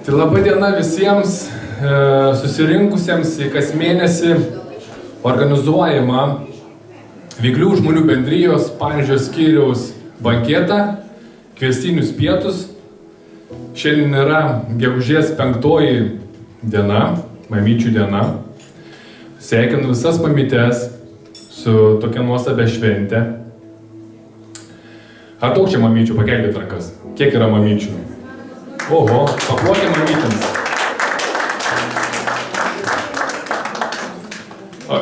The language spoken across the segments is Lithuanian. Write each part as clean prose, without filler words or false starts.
Tai laba diena visiems susirinkusiems į kas mėnesį organizuojamą Veiklių žmonių bendrijos Panevėžio skyriaus banketą, kviestinius pietus. Šiandien yra gegužės 5 diena, mamyčių diena. Sveikinu visas mamytes su tokia nuostabia švente. Ar daug čia mamyčių? Pakelkite rankas. Kiek yra mamyčių? Oho, paplokite mamytėms.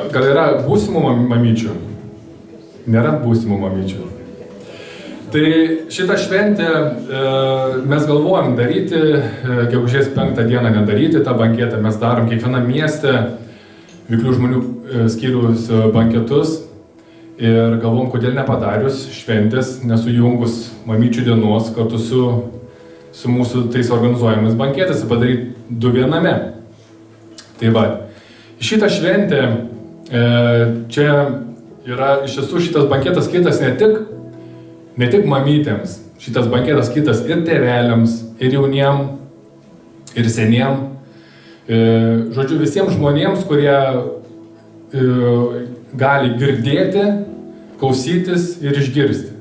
Gal yra būsimų mamyčių? Nėra būsimų mamyčių. Tai šitą šventę mes galvojam daryti, gegužės 5 dieną nedaryti tą banketą. Mes darom kiekvienam mieste Veiklių žmonių skyriaus banketus ir galvom, kodėl nepadarius šventės, nesujungus mamyčių dienos kartu su mūsų tais organizuojamais banketais, padaryti du viename. Tai va, šitą šventę čia yra iš tiesų šitas banketas skirtas ne tik mamytėms, šitas banketas skirtas ir tėveliams, ir jauniem, ir seniem. Žodžiu, visiems žmonėms, kurie gali girdėti, klausytis ir išgirsti.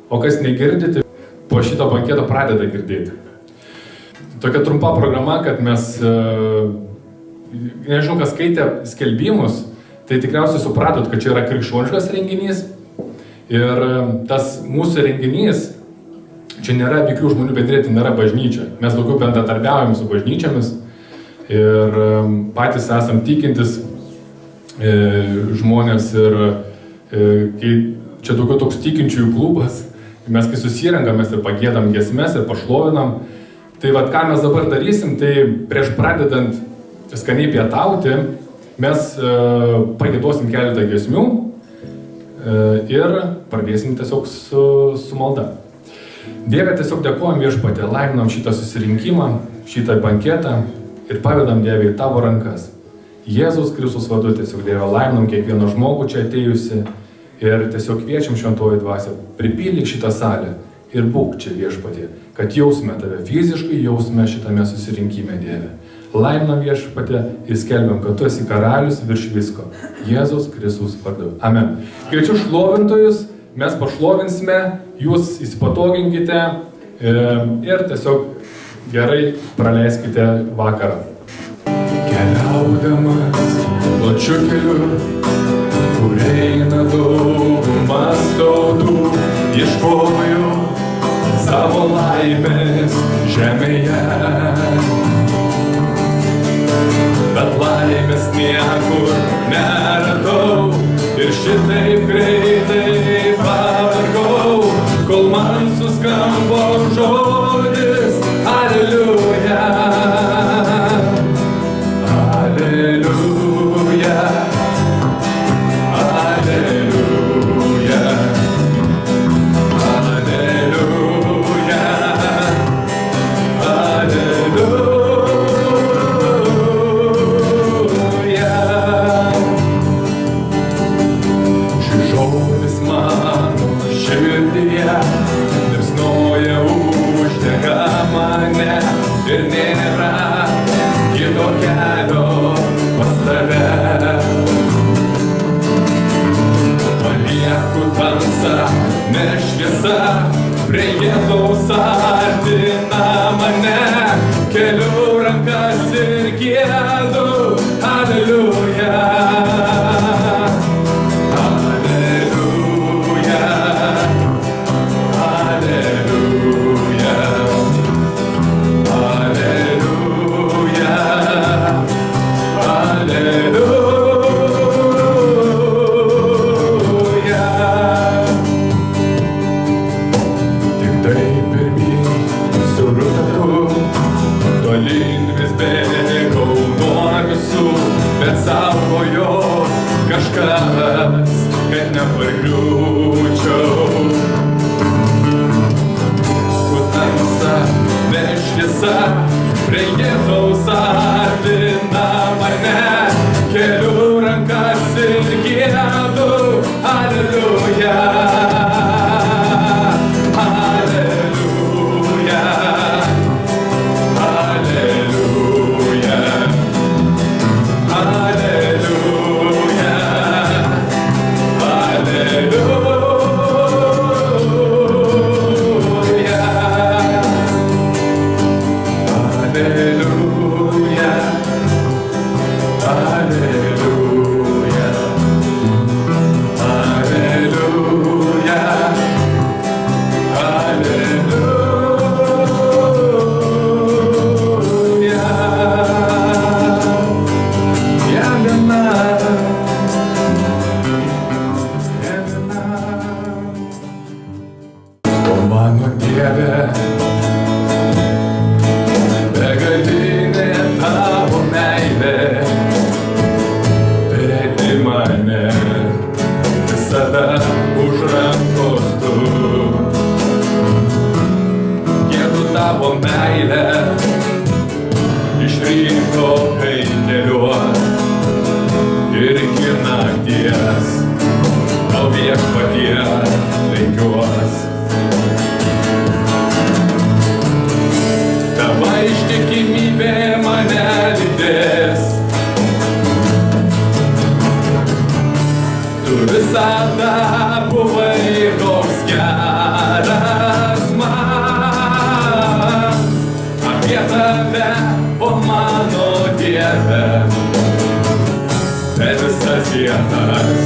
O kas negirdite, po šito banketo pradeda girdėti. Tokia trumpa programa, kad mes, nežinau, kas skaitė skelbimus, tai tikriausiai supratot, kad čia yra krikščioniškas renginys. Ir tas mūsų renginys, čia nėra Veiklių žmonių bendrija, tai nėra bažnyčia. Mes daugiau bendradarbiaujam su bažnyčiamis ir patys esam tikintis žmonės ir čia daugiau toks tikinčiųjų klubas. Mes kai susirenkam, mes ir pagėdam giesmes ir pašlovinam. Tai vat ką mes dabar darysim, tai prieš pradedant skaniai pietauti, mes pagėduosim keletą giesmių ir pradėsim tiesiog su malda. Dieve, tiesiog dėkojam Viešpatie, laiminam šitą susirinkimą, šitą banketą ir pavedam Dieve į tavo rankas. Jėzaus Kristus vardu tiesiog Dieve, laiminam kiekvieną žmogų čia atėjusi ir tiesiog kviečiam šventoji dvasia, pripildyk šitą salę ir būk čia Viešpatie, kad jausme tave fiziškai, jausme šitame susirinkime Dieve. Laiminam Viešpatie ir skelbiam, kad tu esi karalius virš visko. Jėzaus Kristus vardu. Amen. Kviečiu šlovintojus, mes pašlovinsime, jūs įsipatoginkite ir tiesiog gerai praleiskite vakarą. Keliaudamas plačiu keliu, kur eina daugumas tautų, ieškojo savo laimės žemėje. Bet laimės niekur neradau ir šitaip greitai pavargau, kol man suskambo žodis Aleliuja, Aleliuja, Aleliuja, Aleliuja, Aleliuja. Ir nėra kito kelio pas tave. Palieku tamsą, ne šviesa, prie Jėzaus artina mane. Keliu rankas ir giedu, Aleliuja, Aleliuja, Aleliuja. Saugojo kažkas, kad nepargriūčiau. Tamsa, ne šviesa, prie Jėzaus artina mane. Keliu rankas ir giedu, Aleliuja, Aleliuja, Aleliuja. ištikimybė mane lydės. Tu visada buvai toks geras man, apie tave, o mano Dieve, per visas dienas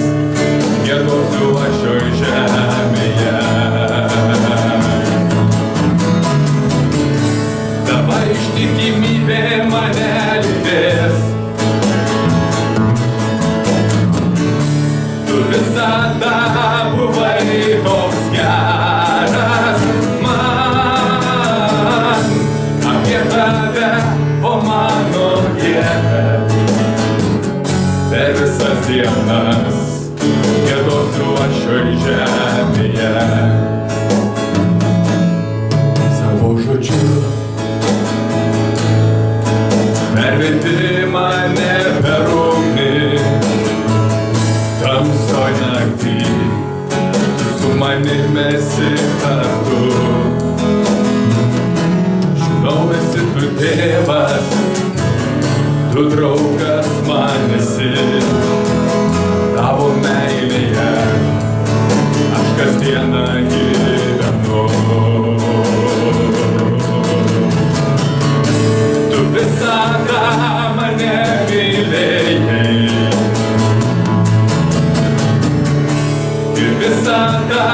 giedosiu aš šioj žemėje. Tavo ištikimybė mane lydės. Tu visada buvai toks geras man, apie tave, o mano Dieve, per visas dienas giedosiu aš šioj žemėje. Savo žodžiu pervedi mane per ugnį, tamsoj naktį, su manim esi kartu. Žinau, esi tu tėvas, tu draugas man esi. Tavo meilėje aš kasdieną gyvenu. Tu visada mane mylėjai ir visada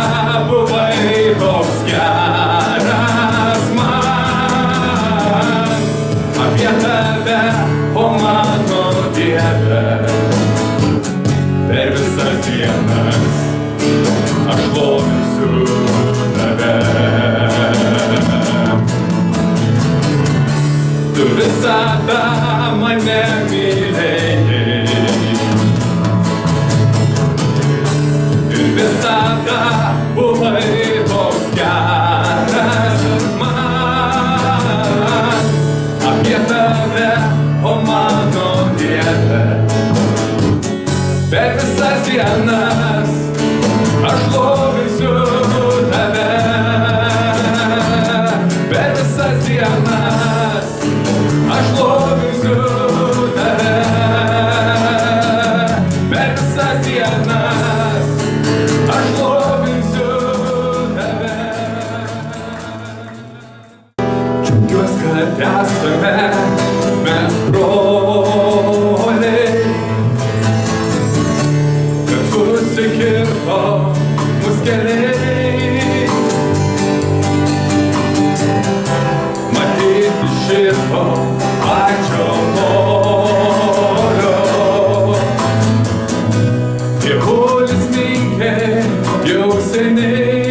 buvai toks geras man, apie tave, o mano Dieve, per visas dienas aš šlovinsiu tave. Tu visada mane mylėjai ir visada buvai toks geras man, apie tave, o mano Dieve, per visas dienas aš šlovinsiu tave. Per visas dienas aš šlovinsiu tave. Per visas dienas aš šlovinsiu tave. Džiaugiuos, kad esame mes broliai, kad susikirto mus keliai. Matyti širdo pačio noriu, dievulis minkė jau seniai.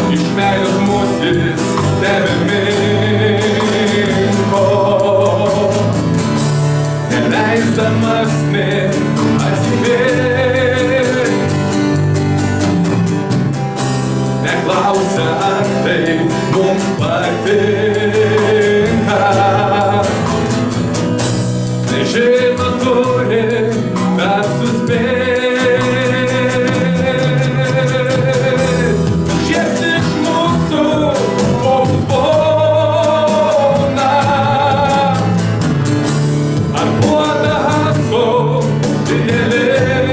Iš meilės mus jis tebeminko, neleisdamas nė atsivėrt. Neklausia, ar tai mums patinka, nežino, turi dar suspėt. Šies iš mūsų koks būna, ar puodą su didelim,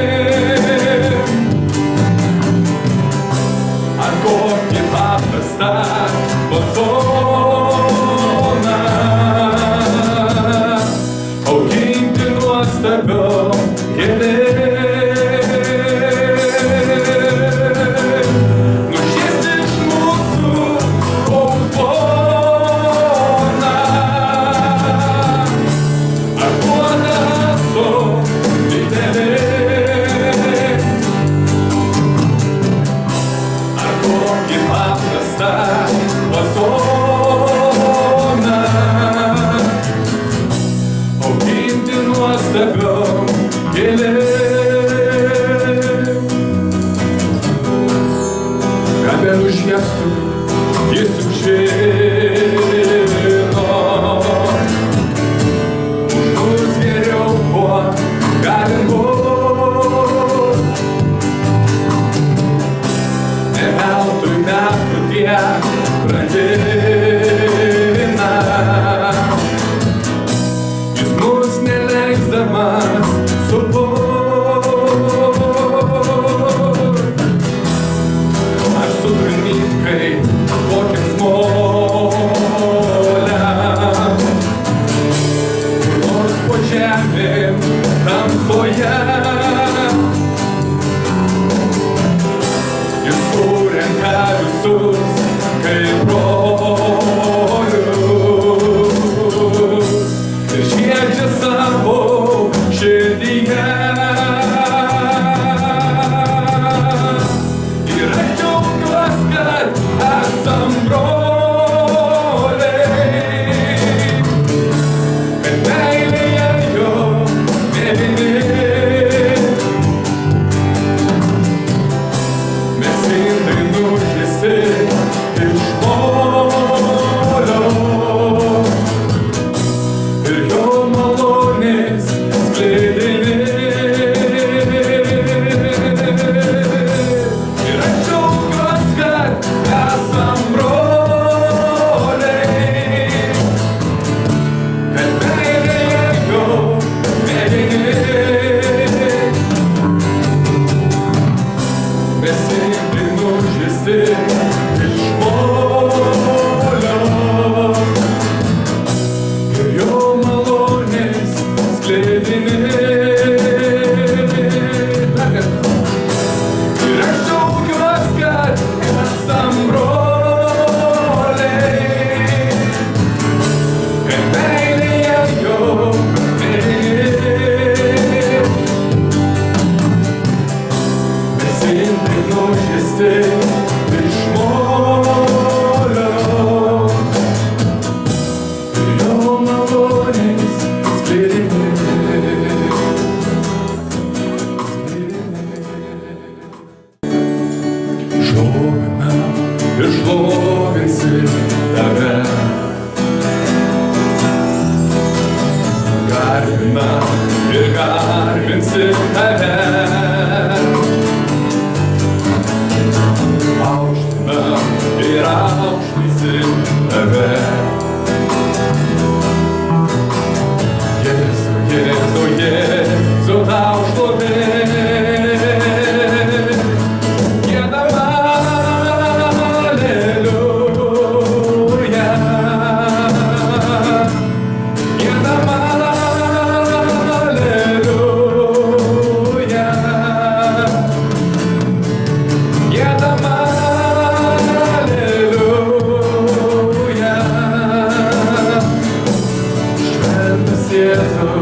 ar kokį paprastą batoną, auginti nuostabiom gėlėm. Nušviesti iš mūsų koks būna, ar puodą su didelim, ar kokį paprastą batoną, auginti nuostabiom gėlėm. Kad nenušviestų jis juk žino, už mus geriau kuo galim būt. Ne veltui metų tie, brangina. Jis mus neleisdamas supurt. Aš sutrūnyt kaip kokias molę, nors po žemėm tamsoje. Jis surenka visus kaip brolius ir šviečia savo širdyje. Ir aš džiaugiuos, kad esam broliai, kad meilėje jo mėlyni. Mes indai nužysi iš molio ir jo malonės sklidini. Ir aš džiaugiuos, kad esam broliai, kad meilėje jo mėlyni. Mes indai nužysi iš molio ir jo malonės sklidini. Ir aš džiaugiuos, kad esam broliai, kad meilėje jo mėlyni. Mes indai nužysi iš molio ir jo malonės sklidini. Šlovina ir šlovinsi tave, garbina ir garbinsi tave, aukština ir aukštinsi tave. Jėzau, Jėzau, Jėzau, tau šlovė. Giedam Aleliuja. Giedam Aleliuja. Giedam Aleliuja. Šventas Jėzau,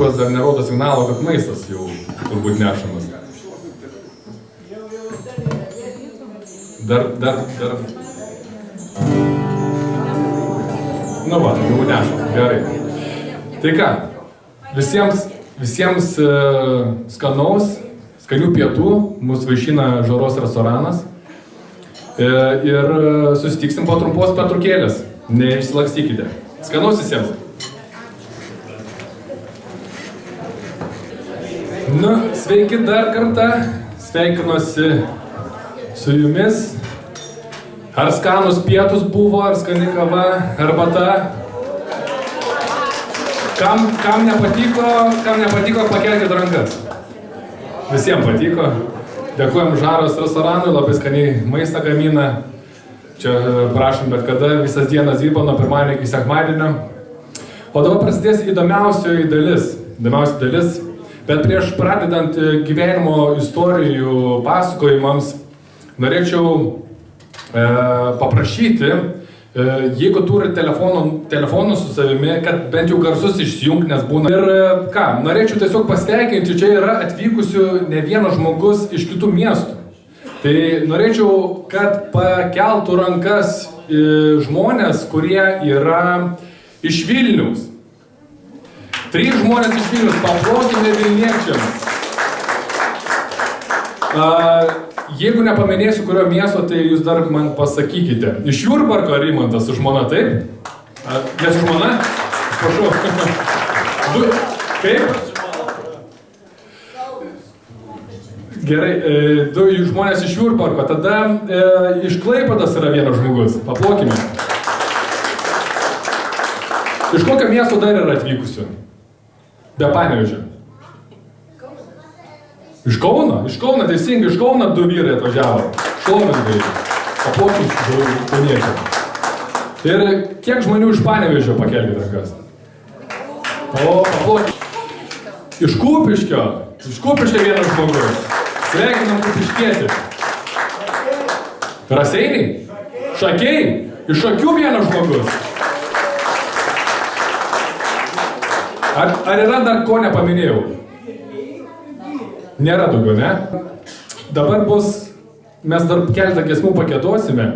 Artūras dar nerodo signalo, kad maistas jau turbūt nešamas. Dar. Nu va, jau nešam, gerai. Tai ką, visiems skanių pietų mūsų vaišina Žaros restoranas. Ir susitiksim po trumpos pertraukėlės. Neišsilakstykite. Skanaus visiems. Nu, sveiki dar kartą. Sveikinuosi su jumis. Ar skanus pietus buvo, ar skani kava, arbata. Kam nepatiko, pakelkite rankas. Visiems patiko. Dėkojom Žaros restoranui, labai skaniai maistą gamina. Čia prašom bet kada, visas dienas dirba nuo pirmadienio iki sekmadienio. O dabar prasidės įdomiausioji dalis. Bet prieš pradedant gyvenimo istorijų pasakojimams, norėčiau paprašyti, jeigu turi telefonų su savimi, kad bent jau garsus išsijungt, nes būna. Ir ką, norėčiau tiesiog pasveikinti, čia yra atvykusių ne vienas žmogus iš kitų miestų. Tai norėčiau, kad pakeltų rankas žmonės, kurie yra iš Vilniaus. 3 žmonės iš Vilniaus, paplokime Vilniečiams. Jeigu nepaminėsiu, kurio miesto, tai jūs dar man pasakykite. Iš Jurbarko Rimantas su žmona, taip? Ne su žmona? Prašau. Kaip? Gerai, 2 žmonės iš Jurbarko. Tada iš Klaipėdos yra vienas žmogus. Paplokime. Iš kokio miesto dar yra atvykusių? Be Panevėžio. Iš Kauno? Iš Kauno, teisingai, iš Kauno 2 vyrai atvažiavo. Šlovingai. Paplokime kauniečiam. Ir kiek žmonių iš Panevėžio pakelkite rankas? O, paplokime. Iš Kupiškio. Iš Kupiškio vienas žmogus. Sveikinam Kupiškietį. Raseiniai? Šakiai? Iš Šakių vienas žmogus. Ar yra dar ko nepaminėjau? Nėra daugiau, ne? Dabar mes dar keletą giesmų pakėdosime.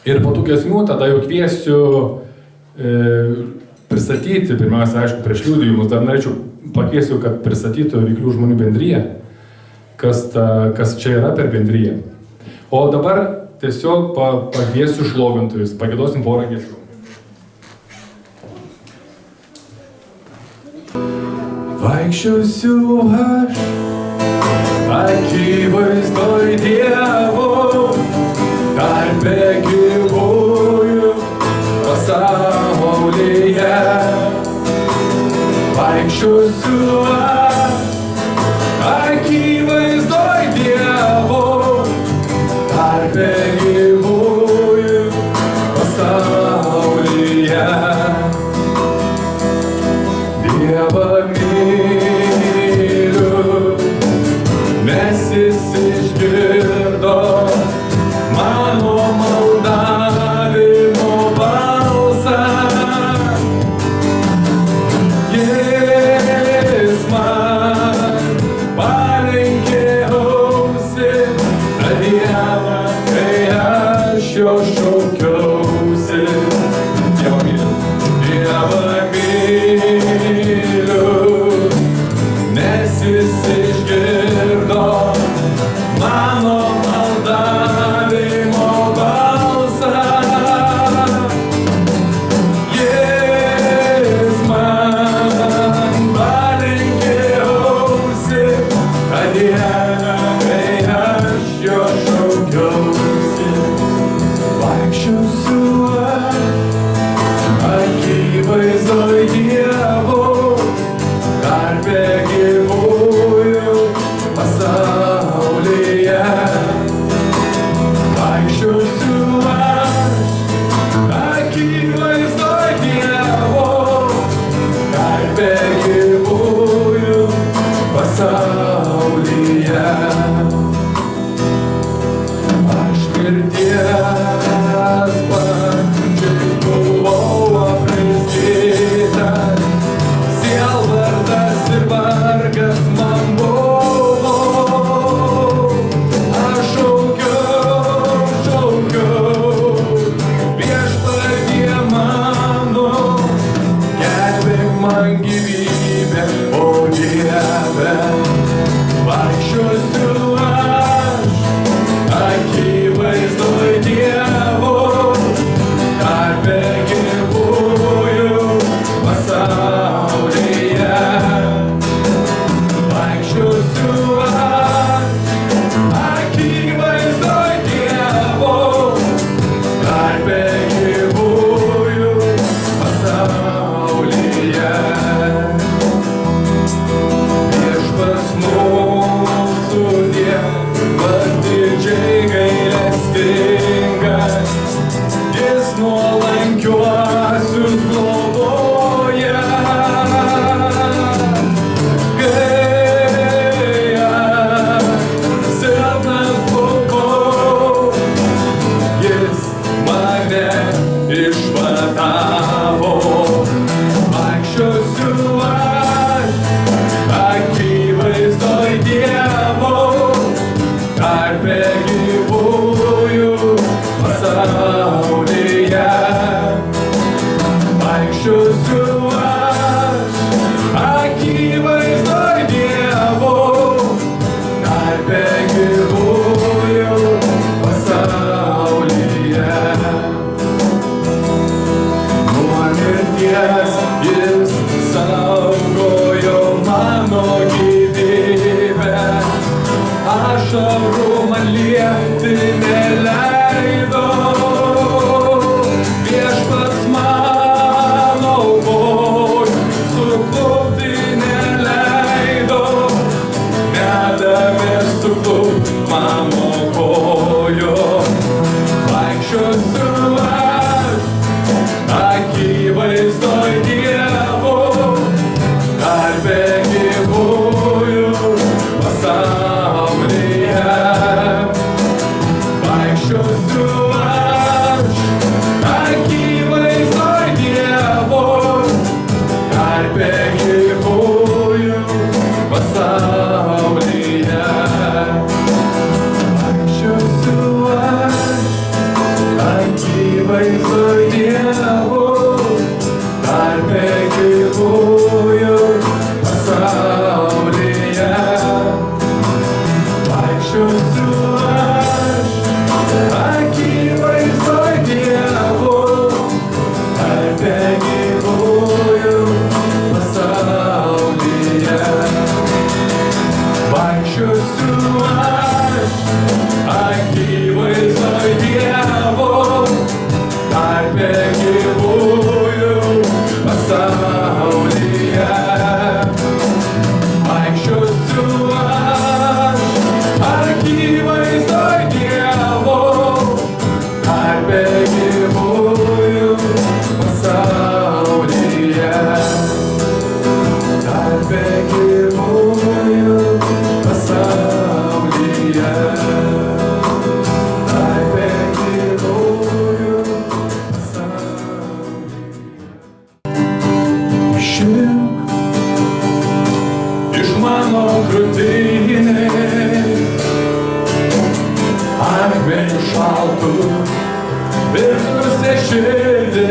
Ir po tų giesmų tada jau kviesiu pristatyti, pirmiausia, aišku, prieš liudijimus, dar norėčiau pakviesiu, kad pristatytų Ryklių žmonių bendriją, kas čia yra per bendriją. O dabar tiesiog pakviesiu šlovintojus, pakėdosim porą giesmų. Vaikščiosiu aš, akivaizdoj Dievo, tarpe gyvųjų pasaulyje. Vaikščiosiu aš, akivaizdoj Dievo, tarpe gyvųjų pasaulyje. Dievą nes jis išgirdo mano maldavimo balsą. Jis man palenkė ašarų man lieti neleido. Viešpats mano aukoj suklupti neleido. Nedavė suklupt mano kojo. Vaikščiosiu aš akivaizdoj Dievo, tarpe gyvųjų pasaulyje. Vaikščiosiu aš akivaizdoj Dievo, tarpe gyvųjų pasaulyje. Vaikščiosiu aš akivaizdoj Dievo, tarpe gyvųjų pasaulyje. Vaikščiosiu aš akivaizdoj Dievo, tarpe gyvųjų pasaulyje. Vaikščiosiu aš akivaizdoj Dievo, tarpe gyvųjų pasaulyje. Vaikščiosiu aš akivaizdoj Dievo, tarpe gyvųjų pasaulyje. Tarpe gyvųjų pasaulyje. Tarpe gyvųjų pasaulyje. Išimk iš mano krūtinės akmenių šaltų virtusią širdį.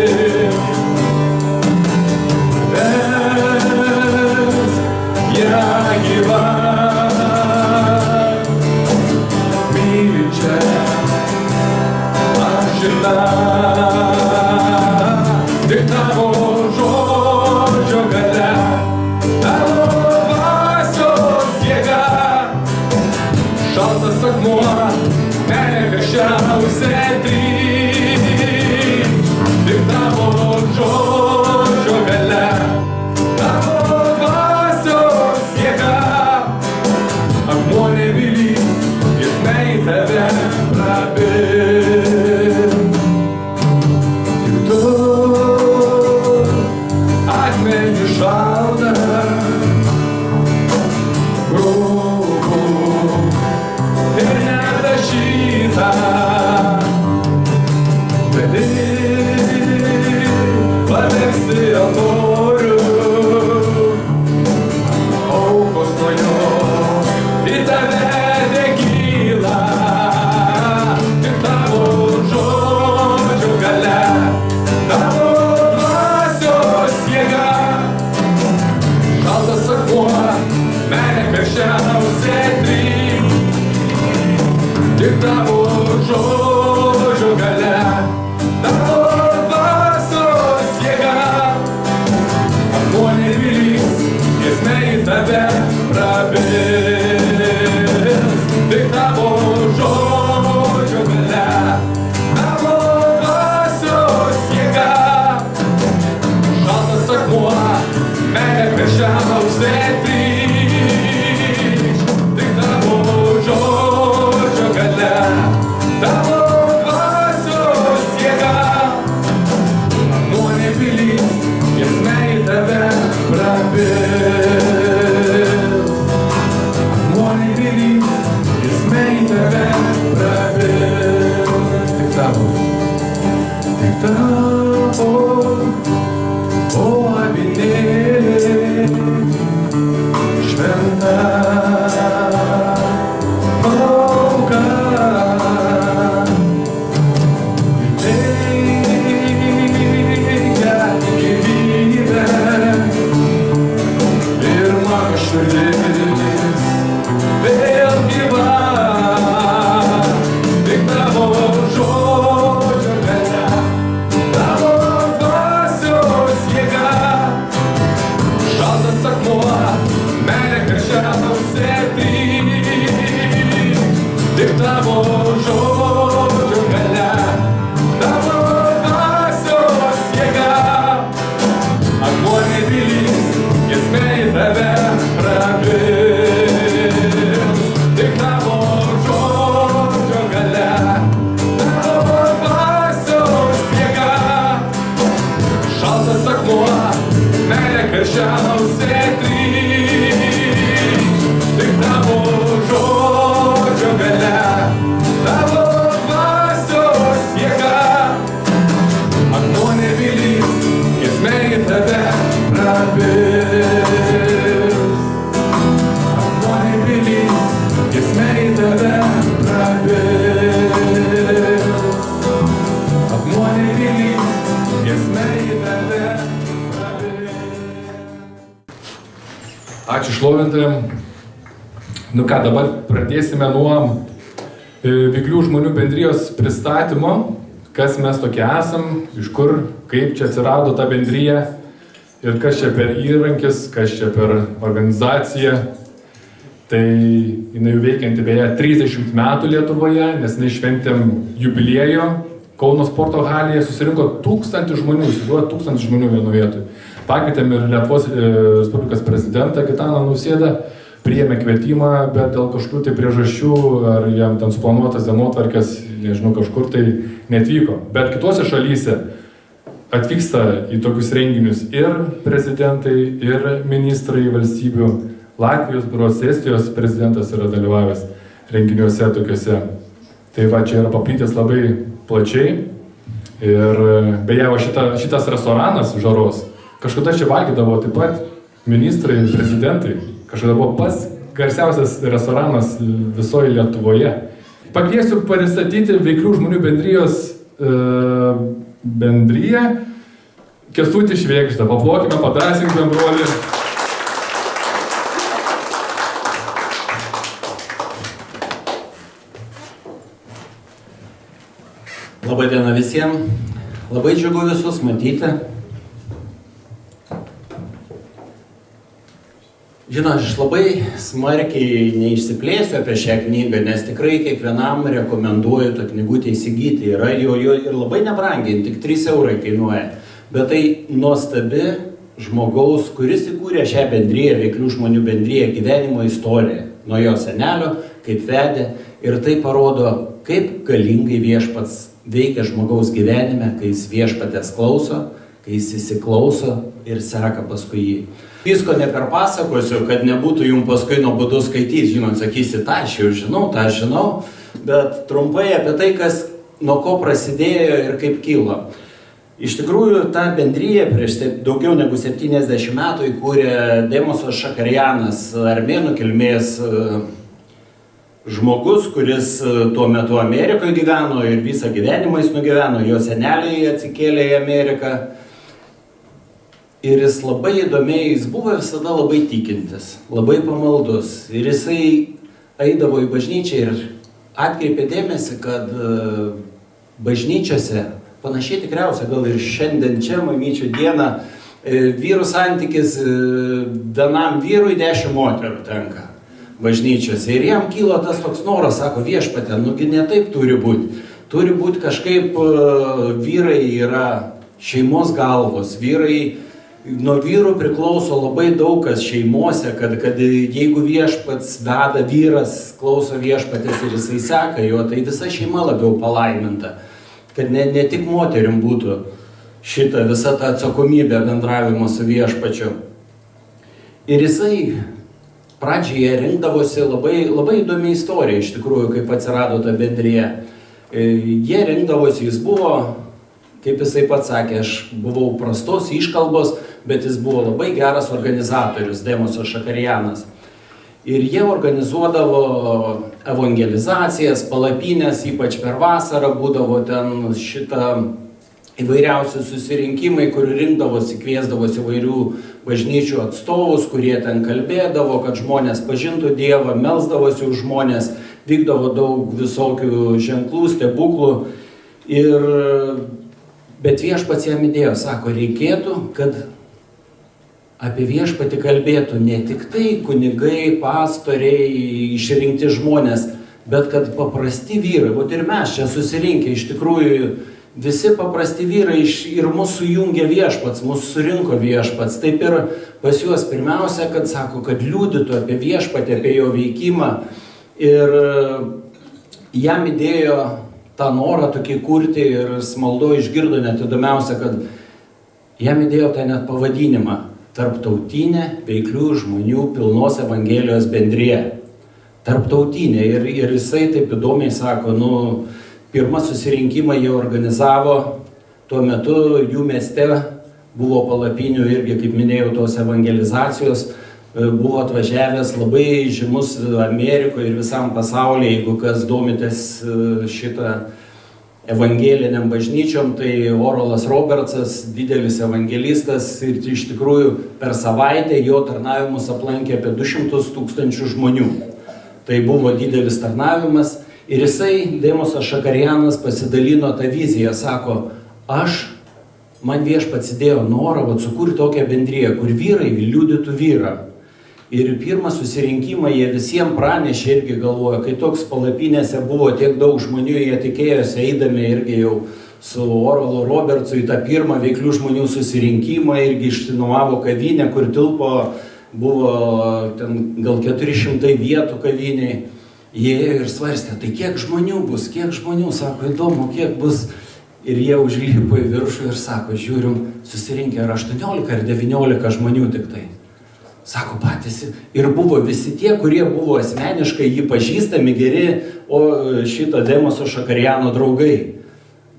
Vesk ją gyvą, mylinčią, amžiną. Tik tavo žodžio galia, tavo dvasios jėga. Šaltas akmuo, meilė karščiausia trykš. Tik tavo žodžio galia, tavo dvasios jėga. Akmuo nevilys, jis ne į tave prabils. Tik tu akmenių šaltą, grūbų ir nedažytą. Gali paversti altorių, aukos nuo jo į tave degylą. Tik tavo žodžio galia, tavo dvasios jėga. Šaltas akmuo, meilė karščiausia trykš. Tik tavo žodžio galia, tavo dvasios jėga. Akmuo nevilys, jis ne į tave prabils. Tik tavo žodžio galia, tavo dvasios jėga. Šaltas akmuo, meilė karščiausia trykš. Tik tavo žodžio galia, tavo dvasios jėga. Akmuo nevilys, jis ne į tave prabils. Akmuo nevilys, jis ne į tave prabils. Tik tavo, o avinėli, šventa auka. Teikia gyvybę ir mano širdis vėl gyva. Tik tavo žodžio galia, tavo dvasios jėga. Šaltas akmuo, meilė karščiausia trykš. tave prabil. Akmuo nevilys, giesmė į tave prabil. Ačiū šlovintojam. Nu ką, dabar pradėsime nuo Viklių žmonių bendrijos pristatymo, kas mes tokie esam, iš kur, kaip čia atsirado ta bendrija ir kas čia per įrankis, kas čia per organizacija. Tai jinai jau veikianti beje 30 metų Lietuvoje, nes jinai šventėm jubiliejų. Kauno sporto halėje susirinko 1000 žmonių, įsivaizduoja 1000 žmonių vienu vietoj. Pakvietėm ir Lietuvos Respublikos prezidentą Gitaną Nausėdą, priėmė kvietimą, bet dėl kažkokių tai priežasčių, ar jam ten suplanuotas dienotvarkės, nežinau, kažkur tai neatvyko. Bet kitose šalyse atvyksta į tokius renginius ir prezidentai, ir ministrai valstybių. Latvijos, berods Estijos prezidentas yra dalyvavęs renginiuose tokiuose. Tai va, čia yra paplitęs labai plačiai. Ir beje, šitas restoranas Žaros, kažkada čia valgydavo taip pat ministrai, prezidentai. Kažkada buvo pats garsiausias restoranas visoje Lietuvoje. Pakviesiu pristatyti Veiklių žmonių bendrijos bendriją Kęstutį Švėgždą. Paplokime, padrąsinkime brolį. Labai diena visiems. Labai džiugu visus matyti. Žinau, aš labai smarkiai neišsiplėsiu apie šią knygą, nes tikrai kiekvienam rekomenduoju tą knygutę įsigyti. Yra jo ir labai nebrangiai, tik 3 eurai kainuoja. Bet tai nuostabi žmogaus, kuris įkūrė šią bendriją, Veiklių žmonių bendriją, gyvenimo istoriją. Nuo jo senelio, kaip vedė. Ir tai parodo, kaip galingai viešpats veikia žmogaus gyvenime, kai jis viešpatės klauso, kai jis įsiklauso ir seka paskui jį. Visko neperpasakosiu, kad nebūtų jums paskui nuobodu skaityti. Žinot, sakysi, tą aš jau žinau, tą aš žinau. Bet trumpai apie tai, kas nuo ko prasidėjo ir kaip kilo. Iš tikrųjų, tą bendriją prieš daugiau negu 70 metų įkūrė Demosas Šakarianas, armėnų kilmės žmogus, kuris tuo metu Amerikoje gyveno ir visą gyvenimą jis nugyveno. Jo seneliai atsikėlė į Ameriką. Ir jis labai įdomiai, jis buvo visada labai tikintis, labai pamaldus. Ir jisai eidavo į bažnyčią ir atkreipė dėmesį, kad bažnyčiose, panašiai tikriausiai, gal ir šiandien čia, mamyčių dieną, vyrų santykis vienam vyrui 10 moterų tenka bažnyčiose. Ir jam kilo tas toks noras, sako, viešpatė, nugi ne taip turi būti. Turi būti kažkaip, vyrai yra šeimos galvos, vyrai. Nuo vyrų priklauso labai daug kas šeimose, kad jeigu viešpats veda, vyras klauso viešpatės ir jisai seka jo, tai visa šeima labiau palaiminta. Kad ne tik moterim būtų šita visa ta atsakomybė bendravimo su viešpačiu. Ir jisai pradžioje rinkdavosi labai įdomi istorija, iš tikrųjų, kaip atsirado ta bendrija. Jie rinkdavosi, jis buvo, kaip jisai pats sakė, aš buvau prastos iškalbos, bet jis buvo labai geras organizatorius, Demosas Šakarianas. Ir jie organizuodavo evangelizacijas, palapines, ypač per vasarą būdavo ten įvairiausi susirinkimai, kur rinkdavosi, kviesdavosi įvairių bažnyčių atstovus, kurie ten kalbėdavo, kad žmonės pažintų Dievą, melsdavosi už žmonės, vykdavo daug visokių ženklų, stebuklų. Bet viešpats jam įdėjo, sako, reikėtų, kad apie viešpatį kalbėtų ne tik tai kunigai, pastoriai, išrinkti žmonės, bet kad paprasti vyrai, ir mes čia susirinkę, iš tikrųjų visi paprasti vyrai ir mūsų jungia viešpats, mūsų surinko viešpats. Taip ir pas juos pirmiausia, kad sako, kad liudytų apie viešpatį, apie jo veikimą. Ir jam įdėjo tą norą tokį kurti ir smaldo išgirdo net įdomiausia, kad jam įdėjo tą net pavadinimą Tarptautinė Veiklių žmonių pilnos evangelijos bendrija. Tarptautinė. Ir jisai taip įdomiai sako, pirmą susirinkimą jie organizavo, tuo metu jų mieste buvo palapinių irgi, kaip minėjau, tos evangelizacijos. buvo atvažiavęs labai žymus Amerikoje ir visam pasaulyje, jeigu kas domitės šitą evangeliniam bažnyčiom, tai Oralas Robertsas, didelis evangelistas ir iš tikrųjų per savaitę jo tarnavimus aplankė apie 200 000 žmonių. Tai buvo didelis tarnavimas ir jisai, Demosas Šakarianas, pasidalino tą viziją, sako, man viešpats įdėjo norą sukurti tokią bendriją, kur vyrai liudytų vyrą. Ir pirmą susirinkimą jie visiems pranešė irgi galvoja, kai toks palapinėse buvo tiek daug žmonių, jie tikėjosi eidami irgi jau su Oralu Robertsu į tą pirmą veiklių žmonių susirinkimą, irgi išsinuomavo kavinę, kur tilpo buvo ten gal 400 vietų kaviniai. Jie ir svarstė, tai kiek žmonių bus, sako, įdomu, kiek bus. Ir jie užlipo į viršų ir sako, žiūrim, susirinkė ar 18 ar 19 žmonių tik tai. Sako patys, ir buvo visi tie, kurie buvo asmeniškai jį pažįstami, geri, o šito Demoso Šakariano draugai.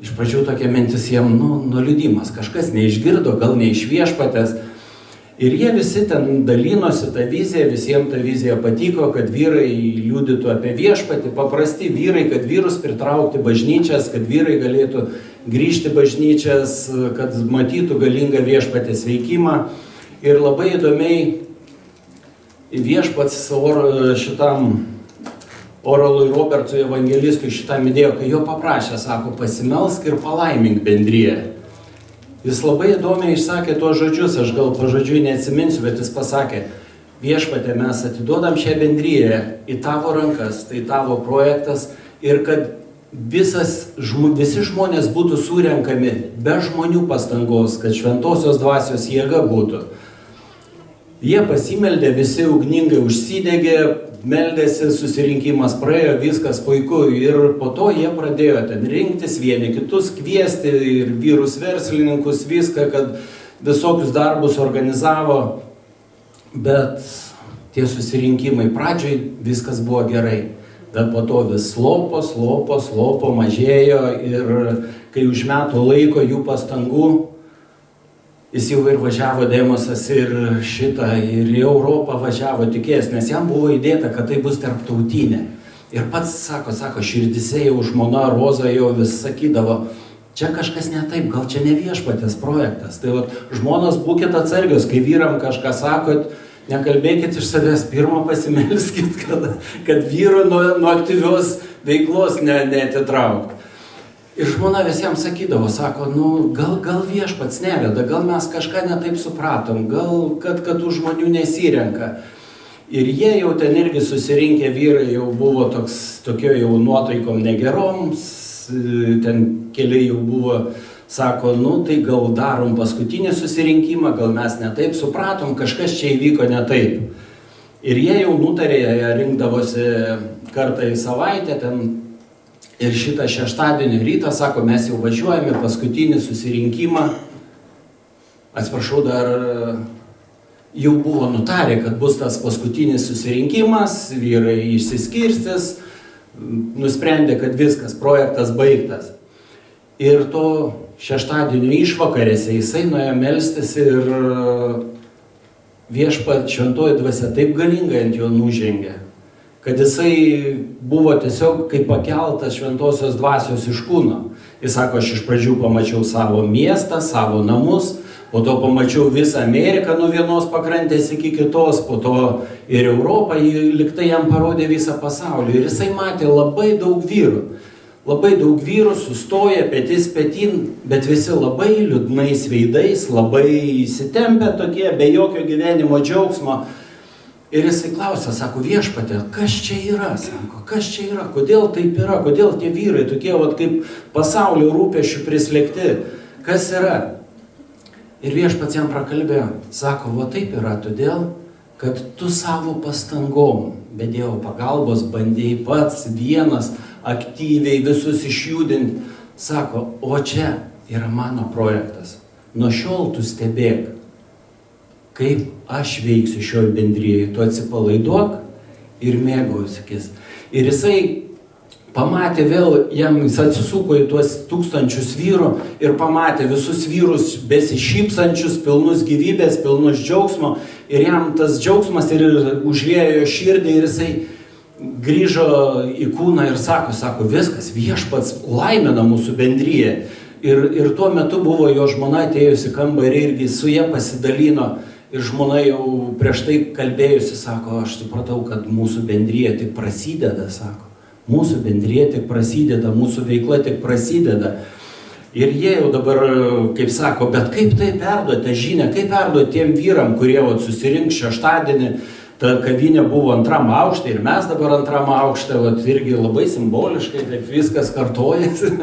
Iš pradžių tokia mintis jiem, nuliūdimas, kažkas neišgirdo, gal ne iš viešpatės. Ir jie visi ten dalinosi tą viziją, visiems ta vizija patiko, kad vyrai liudytų apie viešpatį, paprasti vyrai, kad vyrus pritraukti bažnyčias, kad vyrai galėtų grįžti bažnyčias, kad matytų galingą viešpatės veikimą. Ir labai įdomiai viešpats šitam Oralui Robertsui evangelistui šitam idėjo, kai jo paprašė, sako, pasimelsk ir palaimink bendriją. Jis labai įdomiai išsakė tuos žodžius, aš gal pažodžiui neatsiminsiu, bet jis pasakė, viešpatė, mes atiduodam šią bendriją į tavo rankas, tai tavo projektas ir kad visi žmonės būtų surenkami be žmonių pastangos, kad šventosios dvasios jėga būtų. Jie pasimeldė, visi ugningai užsidegė, meldėsi, susirinkimas praėjo, viskas puiku ir po to jie pradėjo ten rinktis, vieni kitus kviesti ir vyrus verslininkus, viską, kad visokius darbus organizavo, bet tie susirinkimai pradžioj viskas buvo gerai, bet po to vis slopo, mažėjo ir kai už metų laiko jų pastangų, jis jau ir važiavo Demosas ir į Europą važiavo tikėjęs, nes jam buvo įdėta, kad tai bus tarptautinė. Ir pats sako, širdise jau žmona Roza jau vis sakydavo, čia kažkas ne taip, gal čia ne viešpatės projektas. Tai žmonos būkit atsargios, kai vyram kažką sakot, nekalbėkit iš savęs, pirmą pasimelskit, kad vyro nuo aktyvios veiklos neatitraukti. Ir žmona visiems sakydavo, sako, gal viešpats neveda, gal mes kažką netaip supratom, gal kad tų žmonių nesirenka. Ir jie jau ten irgi susirinkę vyrai jau buvo tokio jau nuotaikom negeroms, ten keliai jau buvo, sako, tai gal darom paskutinį susirinkimą, gal mes netaip supratom, kažkas čia įvyko netaip. Ir jie jau nutarė, rinkdavosi kartą į savaitę ten. Ir šitą šeštadienį rytą, sako, mes jau važiuojame paskutinį susirinkimą. Atsiprašau, dar jau buvo nutarę, kad bus tas paskutinis susirinkimas, vyrai išsiskirstys, nusprendė, kad viskas, projektas baigtas. Ir to šeštadienio išvakarėse jisai nuėjo melstis ir viešpat šventoji dvasia taip galingai ant jo nužengė, kad jisai buvo tiesiog kaip pakeltas šventosios dvasios iš kūno. Jis sako, aš iš pradžių pamačiau savo miestą, savo namus, po to pamačiau visą Ameriką nuo vienos pakrantės iki kitos, po to ir Europą, liktai jam parodė visą pasaulį. Ir jisai matė labai daug vyrų. Labai daug vyrų sustoja petis petin, bet visi labai liūdnais veidais, labai įsitempę tokie, be jokio gyvenimo džiaugsmo. Ir jisai klausia, sako, viešpatė, kas čia yra, kodėl taip yra, kodėl tie vyrai tokie kaip pasaulio rūpesčių prislėgti, kas yra? Ir viešpats jam prakalbėjo, sako, taip yra, todėl, kad tu savo pastangom, be Dievo pagalbos, bandėjai pats vienas aktyviai visus išjudinti, sako, o čia yra mano projektas, nuo šiol tu stebėk, kaip aš veiksiu šioj bendrijai, tu atsipalaiduok ir mėgaujasi. Ir jisai pamatė vėl, jis atsisuko į tuos 1000 vyrų ir pamatė visus vyrus besišypsančius, pilnus gyvybės, pilnus džiaugsmo. ir jam tas džiaugsmas ir užliejo širdį ir jisai grįžo į kūną ir sako, viskas, viešpats laimina mūsų bendryje. Ir tuo metu buvo jo žmona atėjusi kambarį irgi su ja pasidalino ir žmona jau prieš tai kalbėjusi, sako, aš supratau, kad mūsų bendryje tik prasideda, sako. Mūsų bendryje tik prasideda, mūsų veikla tik prasideda. Ir jie jau dabar, kaip sako, bet kaip tai perduoti žinią, kaip perduoti tiem vyram, kurie susirinks šeštadienį, ta kavinė buvo 2 aukšte ir mes dabar 2 aukšte, irgi labai simboliškai, taip viskas kartojasi.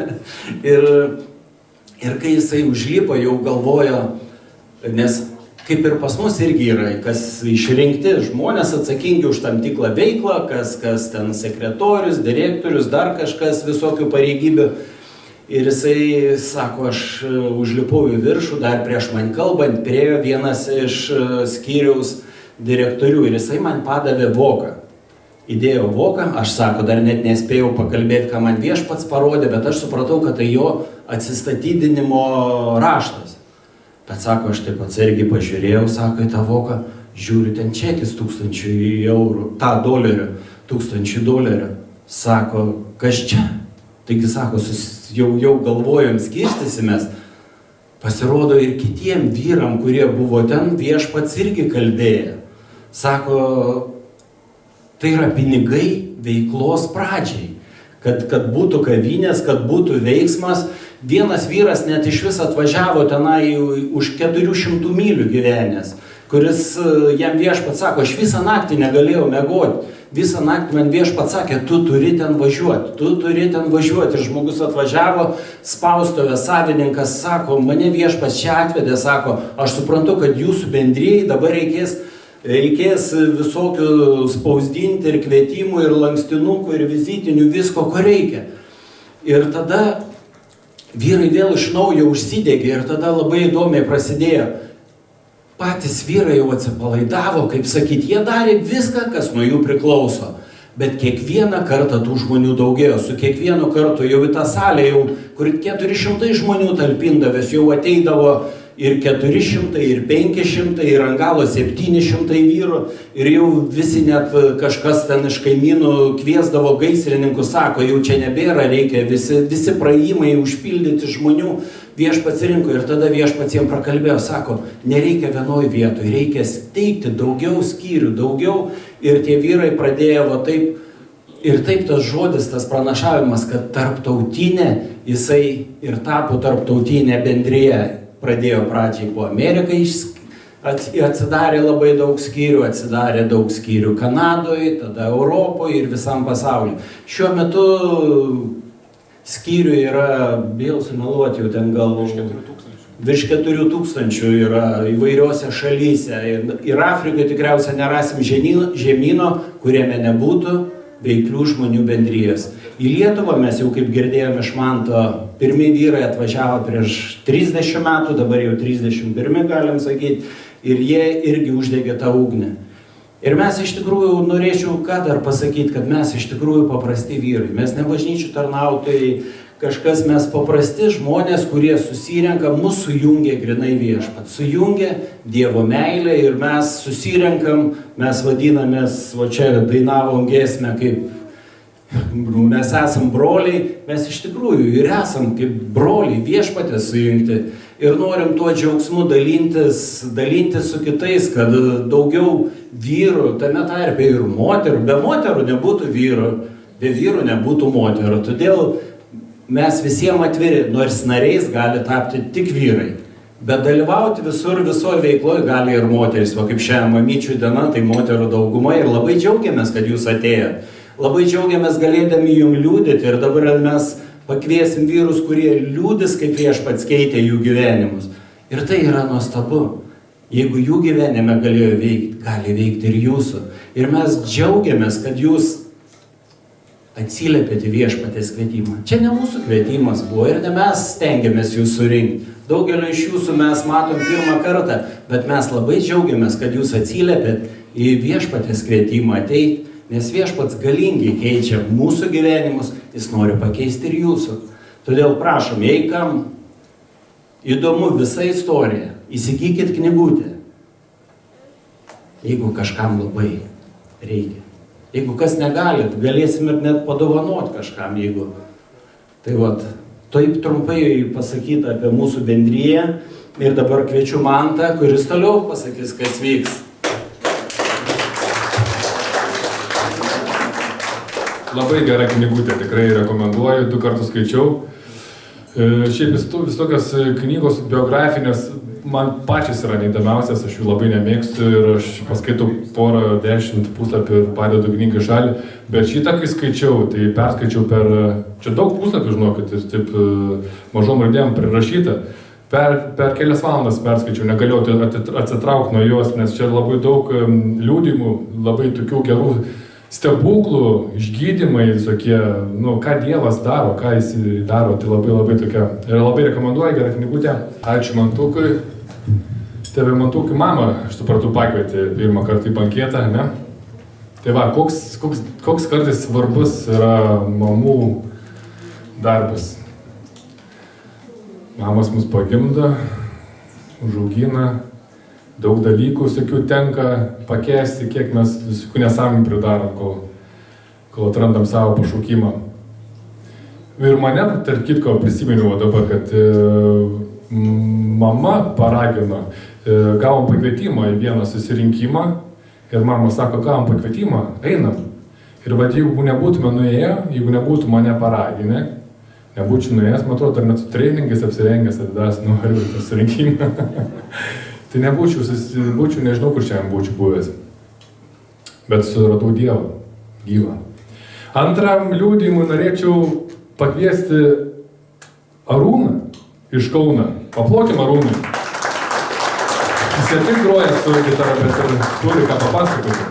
Ir kai jisai užlipo, jau galvojo, nes kaip ir pas mus irgi yra, kas išrinkti žmonės atsakingi už tam tikrą veiklą, kas ten sekretorius, direktorius, dar kažkas visokių pareigybių. Ir jisai sako, aš užlipau į viršų, dar prieš man kalbant, priėjo vienas iš skyriaus direktorių ir jisai man padavė voką. Įdėjo voką, aš sako, dar net nespėjau pakalbėti, ką man viešpats parodė, bet aš supratau, kad tai jo atsistatydinimo raštas. Bet sako, aš taip atsargiai pažiūrėjau, sako, į tą voką, žiūriu, ten čekis 1000 eurų, $1000, $1000. Sako, kas čia? Taigi, sako, jau galvojom skirstysimės. Pasirodo ir kitiem vyram, kurie buvo ten, viešpats irgi kalbėjo. Sako, tai yra pinigai veiklos pradžiai. Kad būtų kavinės, kad būtų veiksmas. Vienas vyras net iš vis atvažiavo tenai už 400 mylių gyvenęs, kuris jam viešpats sako, aš visą naktį negalėjau miegoti. Visą naktį man viešpats sakė, tu turi ten važiuoti. Ir žmogus atvažiavo, spaustuvės savininkas sako, mane viešpats čia atvedė, sako, aš suprantu, kad jūsų bendrijai dabar reikės visokių spausdinti ir kvietimų, ir lankstinukų, ir vizitinių, visko, ko reikia. Ir tada vyrai vėl iš naujo užsidegė ir tada labai įdomiai prasidėjo. Patys vyrai jau atsipalaidavo, kaip sakyti, jie darė viską, kas nuo jų priklauso. Bet kiekvieną kartą tų žmonių daugėjo, su kiekvienu kartu jau į tą salę, jau, kur 400 žmonių talpindavęs, jau ateidavo ir 400, ir 500, ir ant galo 700 vyrų, ir jau visi net kažkas ten iš kaimynų kviesdavo gaisrininkų, sako, jau čia nebėra, reikia visi praėjimai užpildyti žmonių, viešpats rinko, ir tada viešpats jiem prakalbėjo, sako, nereikia vienoj vietoj, reikia steigti daugiau skyrių, daugiau, ir tie vyrai pradėjo taip, ir taip tas žodis, tas pranašavimas, kad tarptautinė, jisai ir tapo tarptautinė bendrija. Pradėjo pradžiai po Amerikai, atsidarė labai daug skyrių Kanadoje, tada Europoje ir visam pasauliu. Šiuo metu skyrių yra, bijau sumeluoti, jau ten gal virš 4000 yra įvairiose šalyse. Ir Afrikoje tikriausiai nerasim žemyno, kuriame nebūtų veiklių žmonių bendrijos. Į Lietuvą mes jau, kaip girdėjome iš Manto, pirmi vyrai atvažiavo prieš 30 metų, dabar jau 31, galim sakyti, ir jie irgi uždegė tą ugnį. Ir mes iš tikrųjų, norėčiau ką dar pasakyti, kad mes iš tikrųjų paprasti vyrai. Mes ne bažnyčių tarnautojai, kažkas, mes paprasti žmonės, kurie susirenka, mus sujungia grinai viešpats, sujungia Dievo meilė ir mes susirenkam, mes vadinamės, va čia dainavom giesmę, kaip mes esam broliai, mes iš tikrųjų ir esam kaip broliai viešpatė sujungti ir norim tuo džiaugsmu dalintis su kitais, kad daugiau vyrų, tame tarpe ir moterų, be moterų nebūtų vyrų, be vyrų nebūtų moterų, todėl mes visiems atviri, nors nariais gali tapti tik vyrai, bet dalyvauti visoje veikloje gali ir moteris, va kaip šiandien mamyčių diena, tai moterų dauguma ir labai džiaugiamės, kad jūs atėjote. Labai džiaugiamės galėdami jums liūdėti ir dabar mes pakviesim vyrus, kurie liūdės, kaip viešpats keitė jų gyvenimus. Ir tai yra nuostabu. Jeigu jų gyvenime galėjo veikti, gali veikti ir jūsų. Ir mes džiaugiamės, kad jūs atsiliepėte viešpatės kvietimą. Čia ne mūsų kvietimas buvo ir ne mes stengiamės jūs surinkti. Daugelio iš jūsų mes matom pirmą kartą, bet mes labai džiaugiamės, kad jūs atsiliepėt į viešpatės kvietimą ateiti. Nes viešpats galingai keičia mūsų gyvenimus, jis nori pakeisti ir jūsų. Todėl prašom, jei kam įdomu visa istorija, įsigykit knygutę. jeigu kažkam labai reikia. Jeigu kas negalit, galėsim ir net padovanoti kažkam, jeigu. Tai vat, taip trumpai pasakyta apie mūsų bendriją ir dabar kviečiu Mantą, kuris toliau pasakys, kas vyks. Labai gera knygutė, tikrai rekomenduoju, 2 kartus skaičiau. Šiaip visokios knygos biografinės man pačias yra neįdomiausias, aš jų labai nemėgstu ir aš paskaitau porą 10 puslapių ir padedu knygą į šalį, bet šitą, kai skaičiau, tai perskaičiau čia daug puslapių, žinokit, ir taip mažom raidėm prirašyta, per kelias valandas perskaičiau, negalėjau atsitraukti nuo jos, nes čia labai daug liudijimų, labai tokių gerų stebuklų, išgydymai visokie, ką Dievas daro, ką jis daro, tai labai tokia, ir labai rekomenduoju, gera knygutė. Ačiū Mantukui. Tėvė Mantukui mamą, aš supratau, pakvietė pirmą kartą į banketą, ne? Tai va, koks kartais svarbus yra mamų darbas. Mamos mus pagimdo, užaugina, daug dalykų visokių tenka pakęsti, kiek mes visokių nesąmonių pridarom, kol atrandam savo pašaukimą. Ir mane, tarp kitko, prisiminiau dabar, kad mama paragino, gavom pakvietimą į vieną susirinkimą ir mama sako, gavom pakvietimą, einam. Ir vat, jeigu nebūtume nuėję, jeigu nebūtų mane paraginę, nebūčiau nuėjęs, man atrodo, dar net su treningais apsirengęs, atidas, noriu į tą susirinkimą. Tai būčiau, nežinau, kur šiandien būčiau buvęs. Bet suradau Dievą, gyvą. Antram liudijimui norėčiau pakviesti Arūną iš Kauno. Paplokim Arūnui. Jis ne tik groja su gitara, bet ir turi ką papasakoti.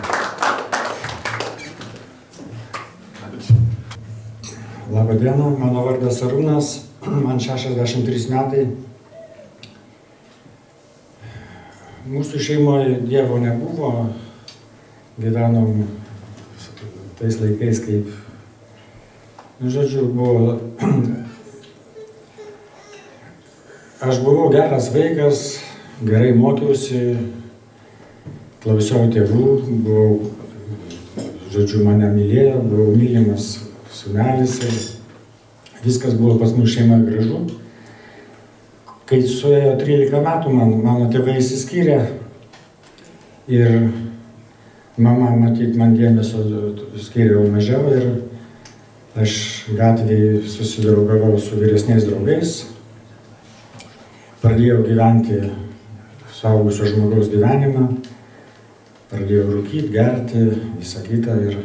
Labą dieną, mano vardas Arūnas, man 63 metai. Mūsų šeimoje Dievo nebuvo, gyvenom tais laikais kaip, žodžiu, buvo, aš buvau geras vaikas, gerai mokiausi, klausiau tėvų, žodžiu, mane mylėjo, buvau mylimas sūnelis ir viskas buvo pas mus šeimoje gražu. Kai suėjo 13 metų, mano tėvai išsiskyrė ir mama, matyt, man dėmesio skiriau mažiau ir aš gatvėje susidraugavau su vyresniais draugais, pradėjau gyventi suaugusio žmogaus gyvenimą, pradėjau rūkyti, gerti, visą kitą ir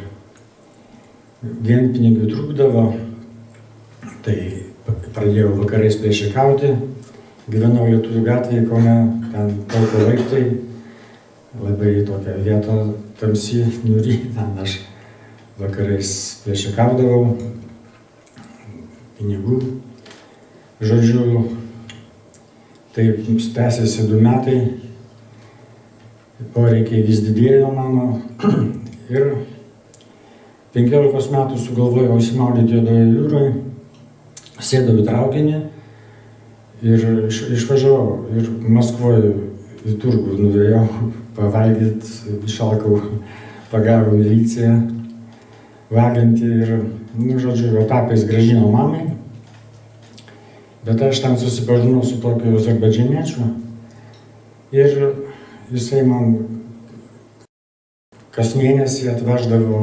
dienpinigių trūkdavo, tai pradėjau vakarais plėšikauti. Gyvenau Lietuvių gatvėje Kaune, ten Kauko laiptai, labai tokia vieta tamsi, niūri, ten aš vakarais plėšikaudavau, pinigų. Žodžiu, taip tęsėsi 2 metai, poreikiai vis didėjo mano ir 15 metų sugalvojau įsimaudyti Juodoje jūroje, sėdau į traukinį ir išvažiavau ir Maskvoje į turgų nuvėjau pavalgyti, išalkau, pagavo miliciją vagiantį ir, žodžiu, etapais grąžinau mamai. Bet aš ten susipažinau su tokiu azerbaidžaniečiu ir jisai man kas mėnesį atveždavo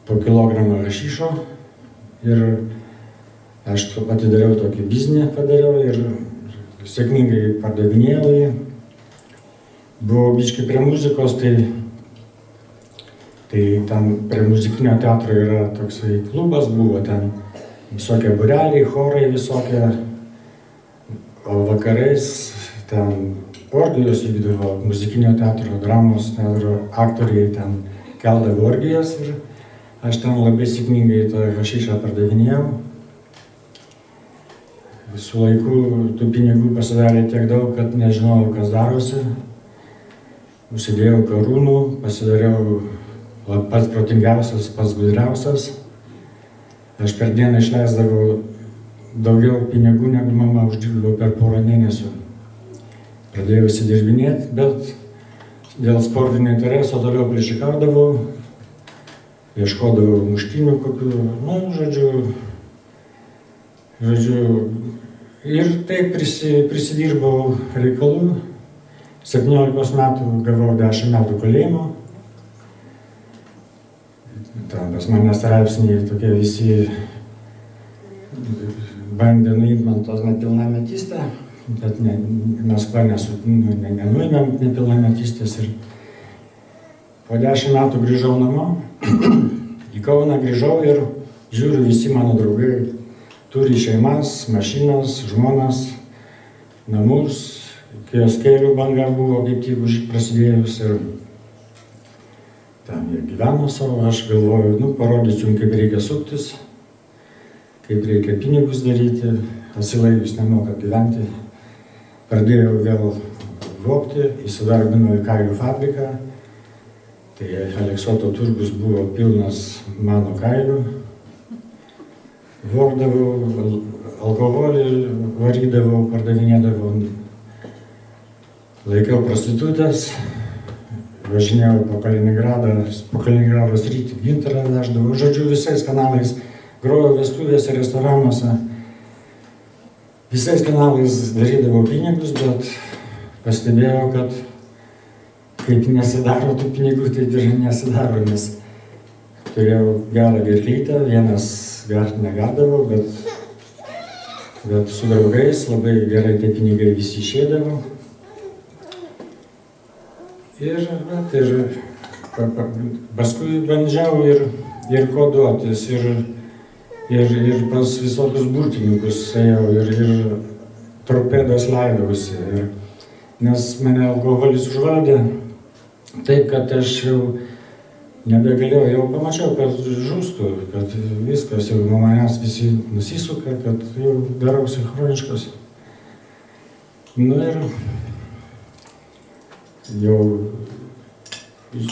po kilogramą hašišo ir aš atidariau tokį biznį, padariau ir sėkmingai pardavinėjau jį. Buvau biškai prie muzikos, tai ten prie muzikinio teatro yra toksai klubas, buvo ten visokie būreliai, chorai visokie, o vakarais ten orgijos vykdavo, muzikinio teatro, dramos teatro aktoriai ten keldavo orgijas ir aš ten labai sėkmingai tą hašišą pardavinėjau. Su laiku tų pinigų pasidarė tiek daug, kad nežinojau, kas darosi. Užsidėjau karūnų, pasidariau pats protingiausias, pats gudriausias. Aš per dieną išleisdavau daugiau pinigų, negu mama uždirbdavo per porą mėnesių. Pradėjau įsidirbinėti, bet dėl sportinio intereso toliau plėšikaudavau, ieškodavau muštinių kokių, nu, žodžiu, ir taip prisidirbau reikalų. 17 metų gavau 10 metų kalėjimo. Ten pas mane straipsniai tokie visi bandė nuimti man tos nepilnametystę, bet Maskva nenuėmė nepilnametystės. Ir po 10 metų grįžau namo, į Kauną grįžau ir žiūriu, visi mano draugai turi šeimas, mašinas, žmonas, namus, kioskėlių banga buvo kaip tik prasidėjus ir ten jie gyveno savo, aš galvoju, nu, parodysiu jums, kaip reikia suktis, kaip reikia pinigus daryti, asilaikius nemoka gyventi. Pradėjau vėl vogti, įsidarbinau į kailių fabriką, tai Aleksoto turgus buvo pilnas mano kailių. Vogdavau, alkoholį varydavau, pardavinėdavau, laikiau prostitutės, važinėjau po Kaliningrado sritį, gintarą veždavau, žodžiu, visais kanalais, grojau vestuvėse, restoranuose, visais kanalais darydavau pinigus, bet pastebėjau, kad kaip nesidaro tų pinigų, taip ir nesidaro, nes turėjau gerą gerklytę, vienas gert negardavau, bet su draugais labai gerai tie pinigai visi išėdavo. Ir paskui bandžiau ir koduotis, ir pas visokius burtininkus ėjau, ir torpedos leidausi. Nes mane alkoholis užvaldė taip, kad aš jau nebegalėjau, jau pamačiau, kad žūstu, kad viskas jau nuo manęs visi nusisuka, kad jau darausi chroniškas. Nu ir jau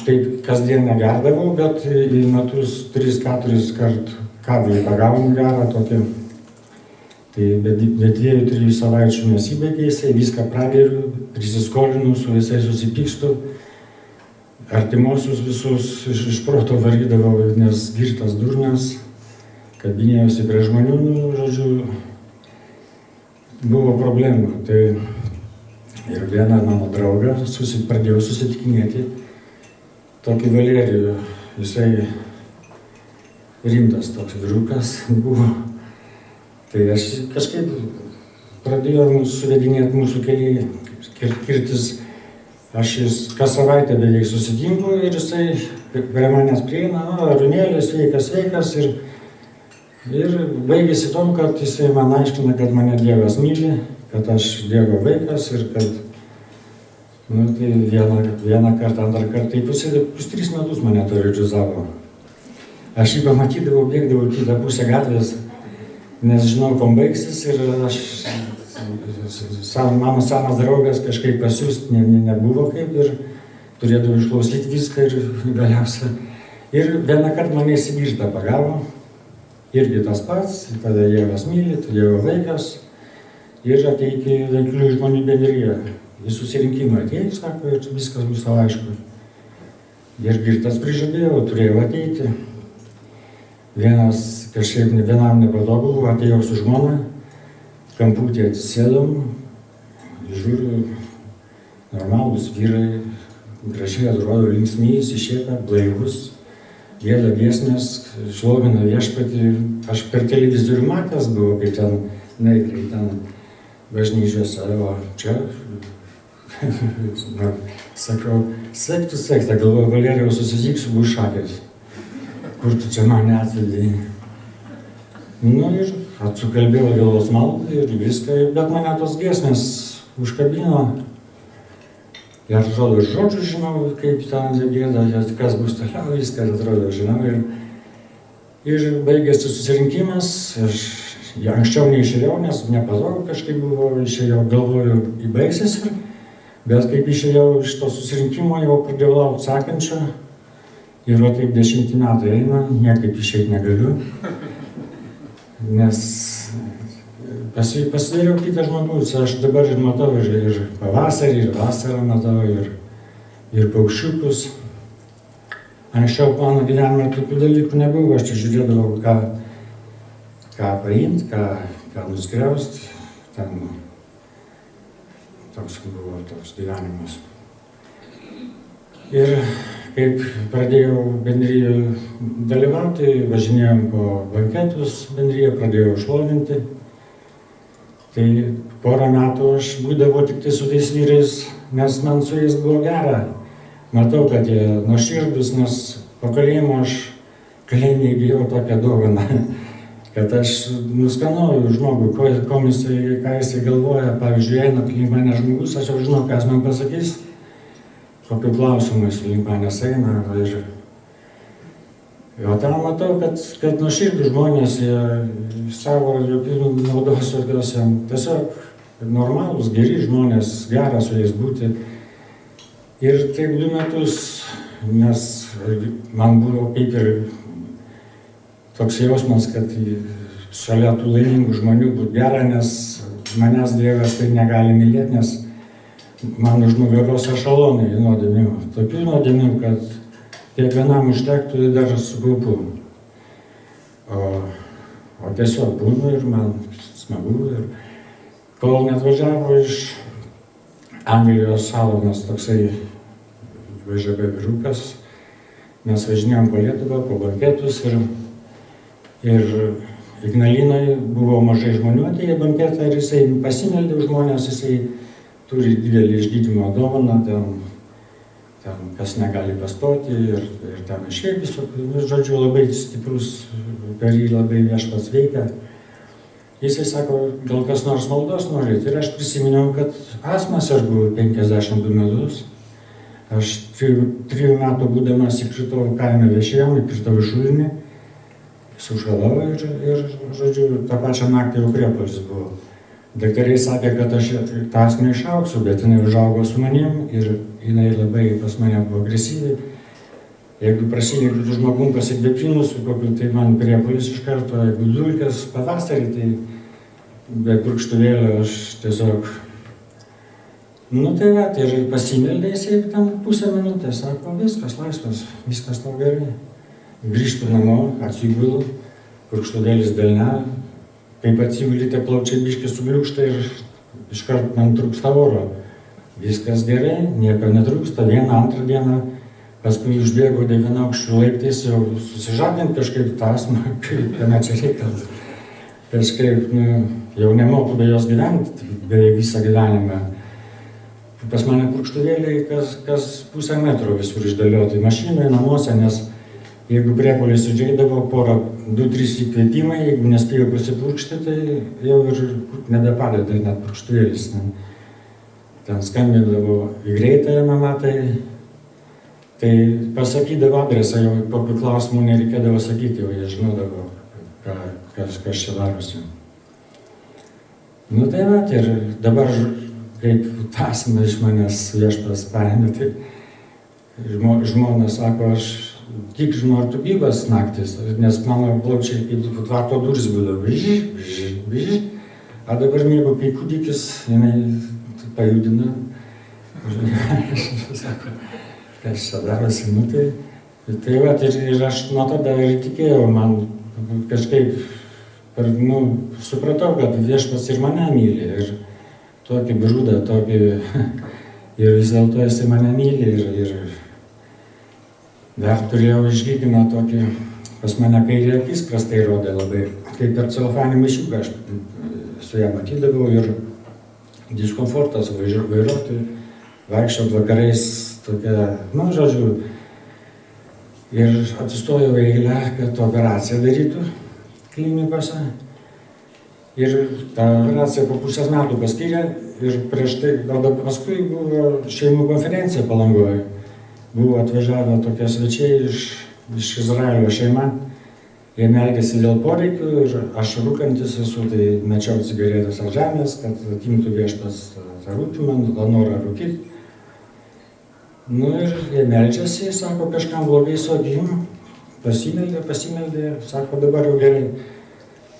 taip kasdien negerdavau, bet į metus 3-4 kartų kablį pagaunu gerą tokį. Tai be 2-3 savaičių nesibaigė jisai, viską prageriu, prisiskolinu, su visais susipykstu. Artimuosius visus iš proto varydavau, nes girtas durnas, kabinėjosi prie žmonių, nu, žodžiu, buvo problemų. Tai ir vieną mano draugą pradėjau susitikinėti, tokį Valerijų, jisai rimtas toks vyrukas buvo. Tai aš kažkaip pradėjau suvedinėti mūsų keliai, kirtis. Aš kas savaitę beveik susitinku ir jisai prie manęs prieina, Arūnėlis, sveikas. Ir baigėsi tom, kad jisai man aiškina, kad mane Dievas myli, kad aš Dievo vaikas ir kad, nu, tai vieną kartą, antrą kartą, tai pus 3 metus mane terorizavo. Aš jį pamatydavau, bėgdavau į kitą pusę gatvės, nes žinau, kom baigsis ir aš, mano senas draugas kažkaip pasiūst nebuvo kaip ir turėdavau išklausyti viską ir galiausiai. Ir vieną kartą mane įsigirtą pagavo, irgi tas pats, tada Dievas myli, tu Dievo vaikas. Ir ateik į veiklių žmonių bendriją. Į susirinkimą atėjai, sako, ir viskas bus tau aišku. Ir girtas prižadėjau, turėjau ateiti. Vienam nepatogu, atėjau su žmona, kamputį atsisėdom, žiūriu, normalūs vyrai, gražiai atrodo, linksmi, išsišieka, blaivus, gieda giesmės, šlovina viešpatį. Aš per televizorių matęs buvau, kaip ten naikliai ten bažnyčiose, o čia, sakau, sektų, galvoju, Valerijau, susitiksiu, bus šakės. Kur tu čia mane atvedai? Nu ir atsukalbėjau galvos maldą ir viską, bet mane tos giesmės užkabino. Ir atrodo, žodžių žinau, kaip ten gėda, kas bus toliau, viską atrodo, žinau. Ir baigėsi susirinkimas, aš anksčiau neišėjau, nes nepatogu kažkaip buvo, išėjau, galvoju, įbaigsis. Bet kaip išėjau iš to susirinkimo, jau pradėjau laukti sekančio. Ir va taip 10 metai eina, niekaip išeiti negaliu. Nes pasidariau kitą žmogus, aš dabar ir matau, ir pavasarį, ir vasarą matau, ir ir paukščiukus. Anksčiau mano gyvenime tokių dalykų nebuvo, aš čia žiūrėdavau, ką paimti, ką nuskriausti. Ten toks buvo toks gyvenimas. Ir kaip pradėjau bendrijoje dalyvauti, važinėjom po banketus bendrijoje, pradėjau šlovinti. Tai porą metų aš būdavau tik tai su tais vyrais, nes man su jais buvo gera. Matau, kad jie nuoširdus, nes po kalėjimo aš kalėjime įgijau tokią dovaną, kad aš nuskanuoju žmogų, ką jisai galvoja. Pavyzdžiui, eina link mane žmogus, aš jau žinau, ką jis man pasakys, kokiu klausimu jis link manęs eina. O ten matau, kad nuoširdus žmonės, jie savo jokių naudos jokios, tiesiog normalūs, geri žmonės, gera su jais būti. Ir taip 2 metus, nes man buvo kaip ir toks jausmas, kad šalia tų laimingų žmonių būtų gera, nes manęs Dievas tai negali mylėti, nes man už nugaros ešalonai nuodėmių. Tokių nuodėmių, kad kiekvienam užtektų dar su kaupu. O tiesiog būnu ir man smagu. Ir kol netvažiavo iš Anglijos Salonas toksai VŽB vyrukas, mes važinėjom po Lietuvą, po banketus ir Ignalinoje buvo mažai žmonių atėję banketą ir jisai pasimeldė už žmonės, jisai turi didelį išgydymo dovaną, ten kas negali pastoti ir ten šiaip visokių, žodžiu, labai stiprus, per jį labai viešpats veikia. Jisai sako, gal kas nors maldos norit. Ir aš prisiminiau, kad astma sergu 52 metus. Aš 3 metų būdamas įkritau kaime viešėjom, įkritau į šulinį, sušalau ir, žodžiu, tą pačią naktį jau priepuolis buvo. Daktariai sakė, kad aš tą astmą išauksiu, bet jinai užaugo su manim ir jinai labai pas mane buvo agresyvi. Jeigu prasidėtų su žmogum pasikvėpinų, su kokiu, tai man priepuolis iš karto, jeigu dulkės pavasarį, tai be purkštuvėlio aš tiesiog... Nu tai va, tai ir pasimeldė jisai ten pusę minutės, sako, viskas laisvas, viskas tau gerai. Grįžtu namo, atsigulu, purkštuvėlis delne, kaip atsiguli, tie plaučiai biškį subliūkšta ir iškart man trūksta oro. Viskas gerai, nieko netrūksta, 1-2 dieną. Paskui užbėgau 9 aukščių laiptais, jau susižadint kažkaip tą astmą, kaip tame čia reikalas. Kažkaip, jau nemoku be jos gyventi, beveik visą gyvenimą. Pas mane purkštuvėliai kas pusę metro visur išdėlioti mašinoje, namuose, nes jeigu priepuolis užeidavo, 2-3 įkvėpimai, jeigu nespėjau pasipurkšti, tai jau ir nebepadeda net purkštuvėlis. Ten skambindavo į greitąją mama, tai pasakydavo adresą, jau kokių klausimų nereikėdavo sakyti, jau jie žinodavo, kas čia darosi. Nu tai va, ir dabar, kaip tasmą iš manęs viešpas paėmė, tai žmona sako, aš tik žinau, ar tu gyvas naktis, nes mano plaučiai kaip tvarto durys būdavo, viži, a dabar miegu kaip kūdikis, jinai pajudina, sako, kas čia darosi, nu tai va, ir aš nuo tada ir tikėjau, man kažkaip, supratau, kad viešpats ir mane myli, ir tokį grūdą, tokį, ir vis dėlto jisai mane myli, ir dar turėjau išgydymą tokį, pas mane kairė akis prastai rodė labai, kaip per celofaninį maišiuką aš su ją matydavau ir diskomfortas vairuoti, vaikščiot vakarais tokia, žodžiu, ir atsistojau eilę, kad operaciją darytų klinikose. Ir tą operaciją po pusės metų paskyrė ir prieš tai, paskui buvo šeimų konferencija Palangoje. Buvo atvažiavę tokie svečiai iš Izraelio šeima. Jie meldėsi dėl poreikių ir aš rūkantis esu, tai mečiau cigaretės ant žemės, kad atimtų viešpats tą rūkymą, tą norą rūkyti. Nu ir jie meldžiasi, sako, kažkam blogai su akim. Pasimeldė, sako, dabar jau gerai.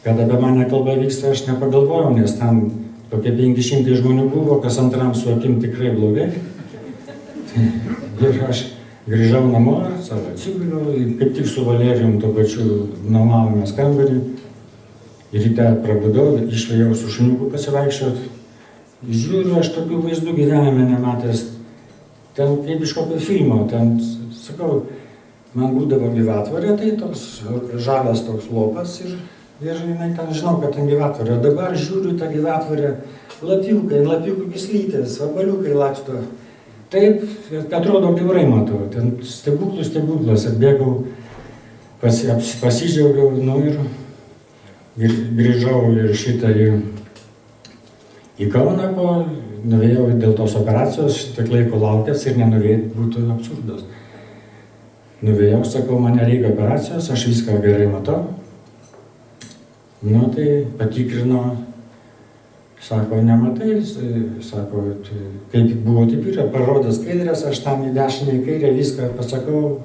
Kad apie mane kalba vyksta, aš nepagalvojau, nes ten tokie 500 žmonių buvo, kas antram su akim tikrai blogai. Ir aš grįžau namo, savo atsiguliau, kaip tik su Valerijum tuo pačiu nuomavomės kambarį. Ir ryte prabudau, išvėjau su šuniuku pasivaikščiot. Žiūriu, aš tokių vaizdų gyvenime nematęs. Ten kaip iš kokio filmo, ten, sakau, man būdavo gyvatvorė, tai toks žalias toks lopas ir jinai ten, žinau, kad ten gyvatvorė. O dabar žiūriu tą gyvatvorę, lapiukų gyslytės, vabaliukai laksto. Taip, atrodo, gyvrai matau, ten stebuklas, atbėgau, pasidžiaugiau, nu ir grįžau ir šitą į Kauną, nuvėjau dėl tos operacijos, šitiek laiko laukęs ir nenorėjau, būtų absurdas. Nuvėjau, sakau, man nereikia operacijos, aš viską gerai matau. Nu, tai patikrino, sako, nematai, sako, kaip buvo, taip yra, parodė skaidrės, aš tam į dešinę, į kairę viską pasakau.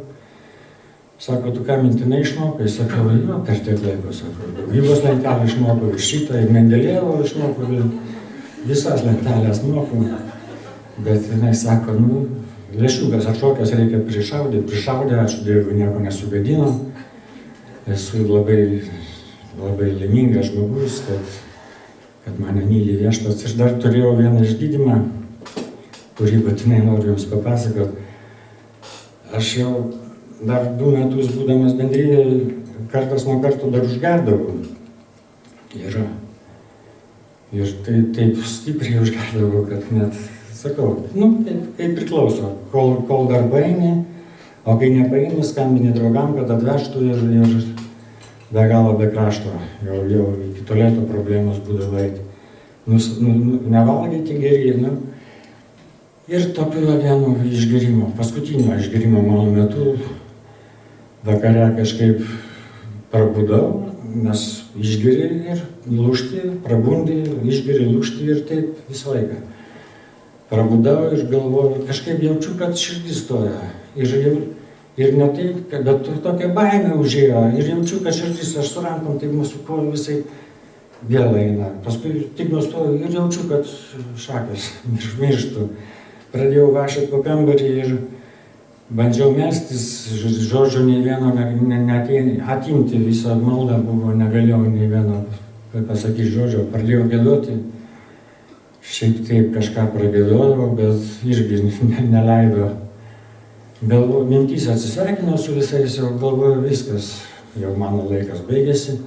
Sako, tu ką mintinai išmokai? Sakau, jo, per tiek laiko, sakau. Daugybos lentelę išmokau, ir šitą, ir Mendelėjevo išmokau, ir visas lentelės mokau. Bet jinai sako, nu, lėšiukas atšokęs reikia prišaudė, ačiū Dievui, nieko nesugadino. Esu labai laimingas žmogus, kad mane myli Viešpats. Ir dar turėjau vieną išgydymą, kurį būtinai noriu jums papasakot. Aš jau dar 2 metus būdamas bendrijoje, kartas nuo karto dar užgerdavau. Ir taip stipriai užgerdavau, kad net, sakau, nu, kaip priklauso, kol dar paeini, o kai nepaeini, skambini draugam, kad atvežtų ir be galo be krašto. Jau iki tualeto problemos būdavo eiti. Nevalgyti geri, nu. Ir tokiu vienu išgėrimo, paskutinio išgėrimo mano metu, vakare kažkaip prabudau, nes išgeri ir lūžti, prabundi, išgeri, lūžti ir taip visą laiką. Prabudau ir galvoju, kažkaip jaučiu, kad širdis stoja. Ir ne taip, bet tokia baimė užėjo. Ir jaučiu, kad širdis, aš su rankom taip mūsų kojų visai vėl eina. Paskui tik nustoju ir jaučiu, kad šakės mirštu. Pradėjau vaikščioti po kambarį ir bandžiau melstis, žodžio nei vieno atimti, visą maldą buvo, negalėjau nei vieno pasakyti žodžio, pradėjau giedoti, šiaip taip kažką pragiedodavau, bet irgi neleido. Galvoju, mintys atsisveikinau su visais, jau galvoju, viskas, jau mano laikas baigėsi.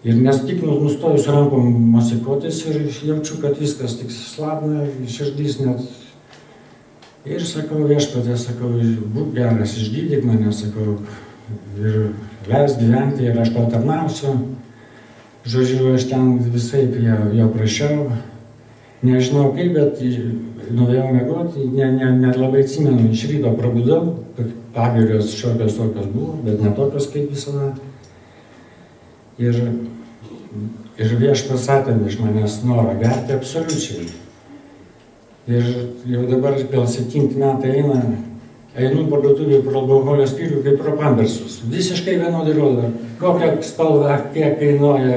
Ir nes tik nustoju su rankom mosikuotis ir jaučiu, kad viskas tik slabna, širdys net. Ir sakau, Viešpatie, sakau, būk geras, išgydyk mane, sakau, ir leis gyventi ir aš tau tarnausiu. Žodžiu, aš ten visaip jau prašiau. Nežinau kaip, bet nuvėjau miegoti, net labai atsimenu, iš ryto prabudau, pagirios šiokios tokios buvo, bet ne tokios kaip visada. Ir Viešpats atėmė iš manęs norą gerti absoliučiai. Ir jau dabar gal 7 metai einu parduotuvėje pro alkoholio skyrių kaip pro pampersus. Visiškai vienodai rodo, kokią spalvą, kiek kainuoja.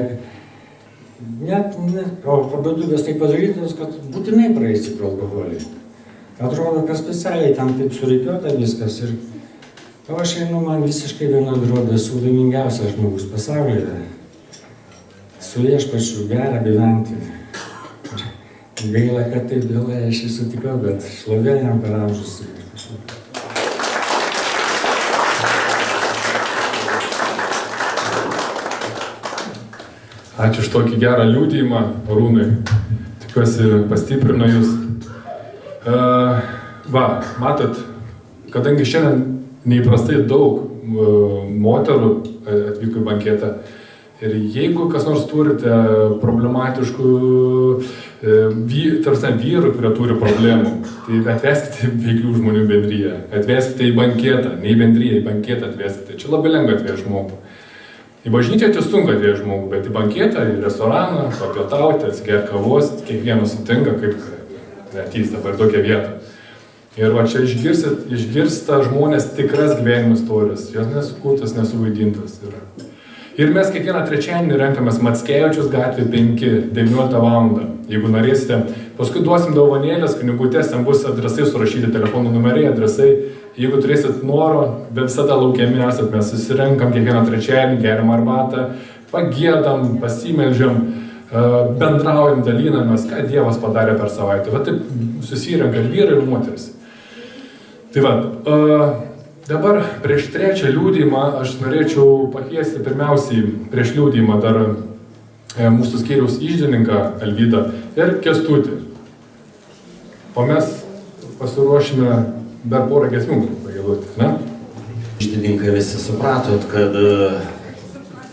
O parduotuvės taip padarytos, kad būtinai praeisi pro alkoholį. Atrodo, kad specialiai tam taip surikiuota viskas. O aš einu, man visiškai vienodai rodo, esu laimingiausias žmogus pasaulyje. Su Viešpačiu gera gyventi. Gaila, kad taip vėlai aš jį sutikau, bet šlovė jam per amžius. Ačiū už tokį gerą liudijimą, Arūnai. Tikiuosi pastiprino jūs. Matot, kadangi šiandien neįprastai daug moterų atvyko į banketą, ir jeigu kas nors turite problematiškų vyrų, kurie turi problemų, tai atveskite veiklių žmonių bendryje, atveskite į banketą, ne į bendryje, į banketą atveskite. Čia labai lengva atvežti žmogų. Į bažnyčią sunku atvežti žmogų, bet į banketą, į restoraną, papietauti, atsigerti kavos, kiekvienas sutinka, kaip atys dabar tokią vietą. Ir va čia išgirsta žmonės tikras gyvenimo istorijas, jos nesukurtas, nesuvaidintas. Ir mes kiekvieną trečiadienį renkamės Mackevičiaus gatvė 5, 19 val. Jeigu norėsite, paskui duosim dovanėlės, knygutės, ten bus adresai surašyti, telefonų numeriai, adresai. Jeigu turėsit noro, bet visada laukiami esat, mes susirenkam kiekvieną trečiadienį, geriam arbatą, pagiedam, pasimeldžiam, bendraujam, dalinamės, ką Dievas padarė per savaitę. Va taip susirenka ir vyrai, ir moteris. Tai va, dabar prieš trečią liudijimą aš norėčiau pakviesti pirmiausiai prieš liudijimą dar mūsų skyriaus iždininką Alvydą ir Kęstutį. O mes pasiruošime dar porą giesmių pagėduoti, ne? Iždininkai visi supratot, kad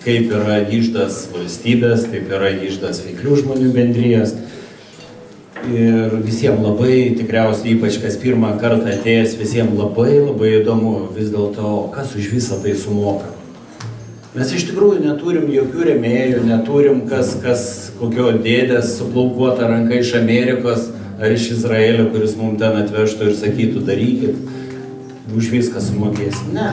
kaip yra iždas valstybės, taip yra iždas veiklių žmonių bendrijos. Ir visiems labai, tikriausiai ypač kas pirmą kartą atėjęs, visiems labai įdomu vis dėlto, kas už visą tai sumoka. Mes iš tikrųjų neturim jokių rėmėjų, neturim kas kokio dėdės suplaukuota ranka iš Amerikos ar iš Izraelio, kuris mums ten atvežtų ir sakytų, darykit, už viską sumokėsim. Ne,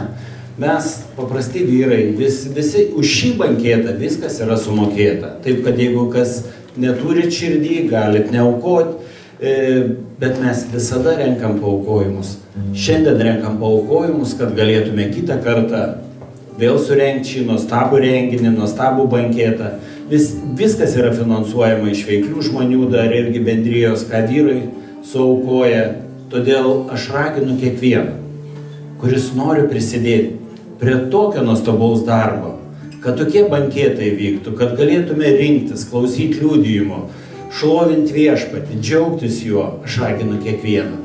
mes paprasti vyrai, visi už šį banketą viskas yra sumokėta. Taip, kad jeigu kas neturit širdį, galit neaukoti, bet mes visada renkam paaukojimus. Šiandien renkam paaukojimus, kad galėtume kitą kartą vėl surengti šį nuostabų renginį, nuostabų banketą. Viskas yra finansuojama iš veiklių žmonių, dar irgi bendrijos, ką vyrai suaukoja. Todėl aš raginu kiekvieną, kuris nori prisidėti prie tokio nuostabaus darbo, kad tokie banketai vyktų, kad galėtume rinktis, klausyti liudijimo, šlovinti viešpatį, džiaugtis juo. Aš raginu kiekvieną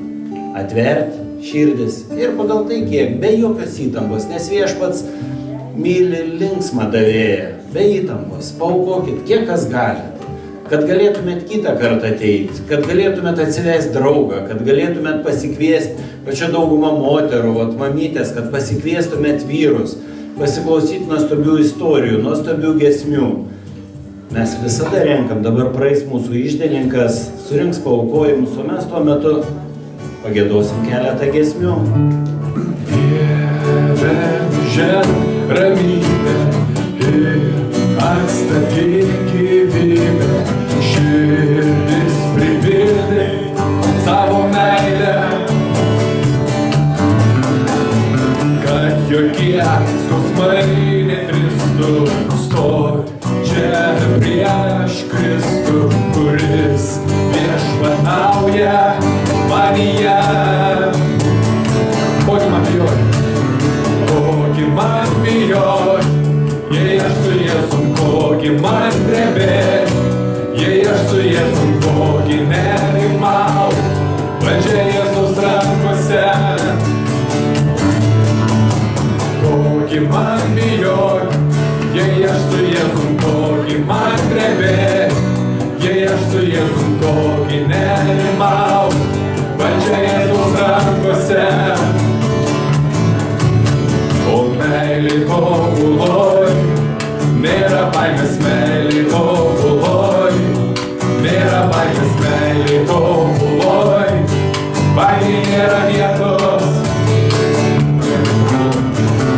atverti širdis ir pagal tai kiek, be jokios įtampos, nes viešpats myli linksmą davėją, be įtampos, paaukokit, kiek kas gali, kad galėtumėt kitą kartą ateiti, kad galėtumėt atsivesti draugą, kad galėtumėt pasikviesti pačią daugumą moterų, mamytės, kad pasikviestumėt vyrus, pasiklausyti nuostabių istorijų, nuostabių giesmių. Mes visada renkam, dabar praeis mūsų iždininkas, surinks paaukojimus, o mes tuo metu pagiedosim keletą giesmių. Dieve, žemė ramybė ir atstatyk gyvybę, širdis pripildė savo meilę, kad jokie skausmai nedrįstų stot čia prieš Kristų, kuris viešpatauja manyje. Kogi man bijot, jei aš su Jėzum, kogi man drebėt, jei aš su Jėzum, kogi nerimaut, valdžia Jėzus rankose. Kogi man bijot, jei aš su Jėzum, kogi man drebėt, jei aš su Jėzum, kogi nerimaut, valdžia Jėzus rankose. O meilė tobuloj, nėra baimės meilė tobuloj, nėra baimės meilė tobuloj, baimė nėra vietos.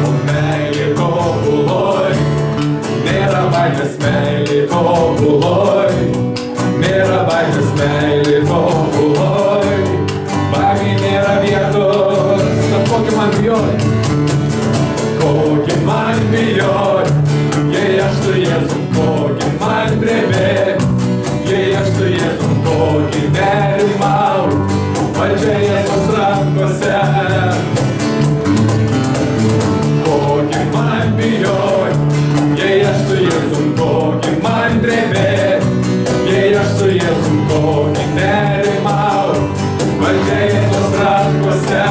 O meilė tobuloj, nėra baimės meilė tobuloj, nėra baimės meilė tobuloj, baimė nėra vietos. Tad kogi man bijot? Kogi man bijot, jei aš su Jėzum, kogi man drebėt, jei aš su Jėzum, kogi nerimaut, valdžia Jėzus rankose. Kogi man bijot, jei aš su Jėzum, kogi man drebėt, jei aš su Jėzum, kogi nerimaut, valdžia Jėzus rankose.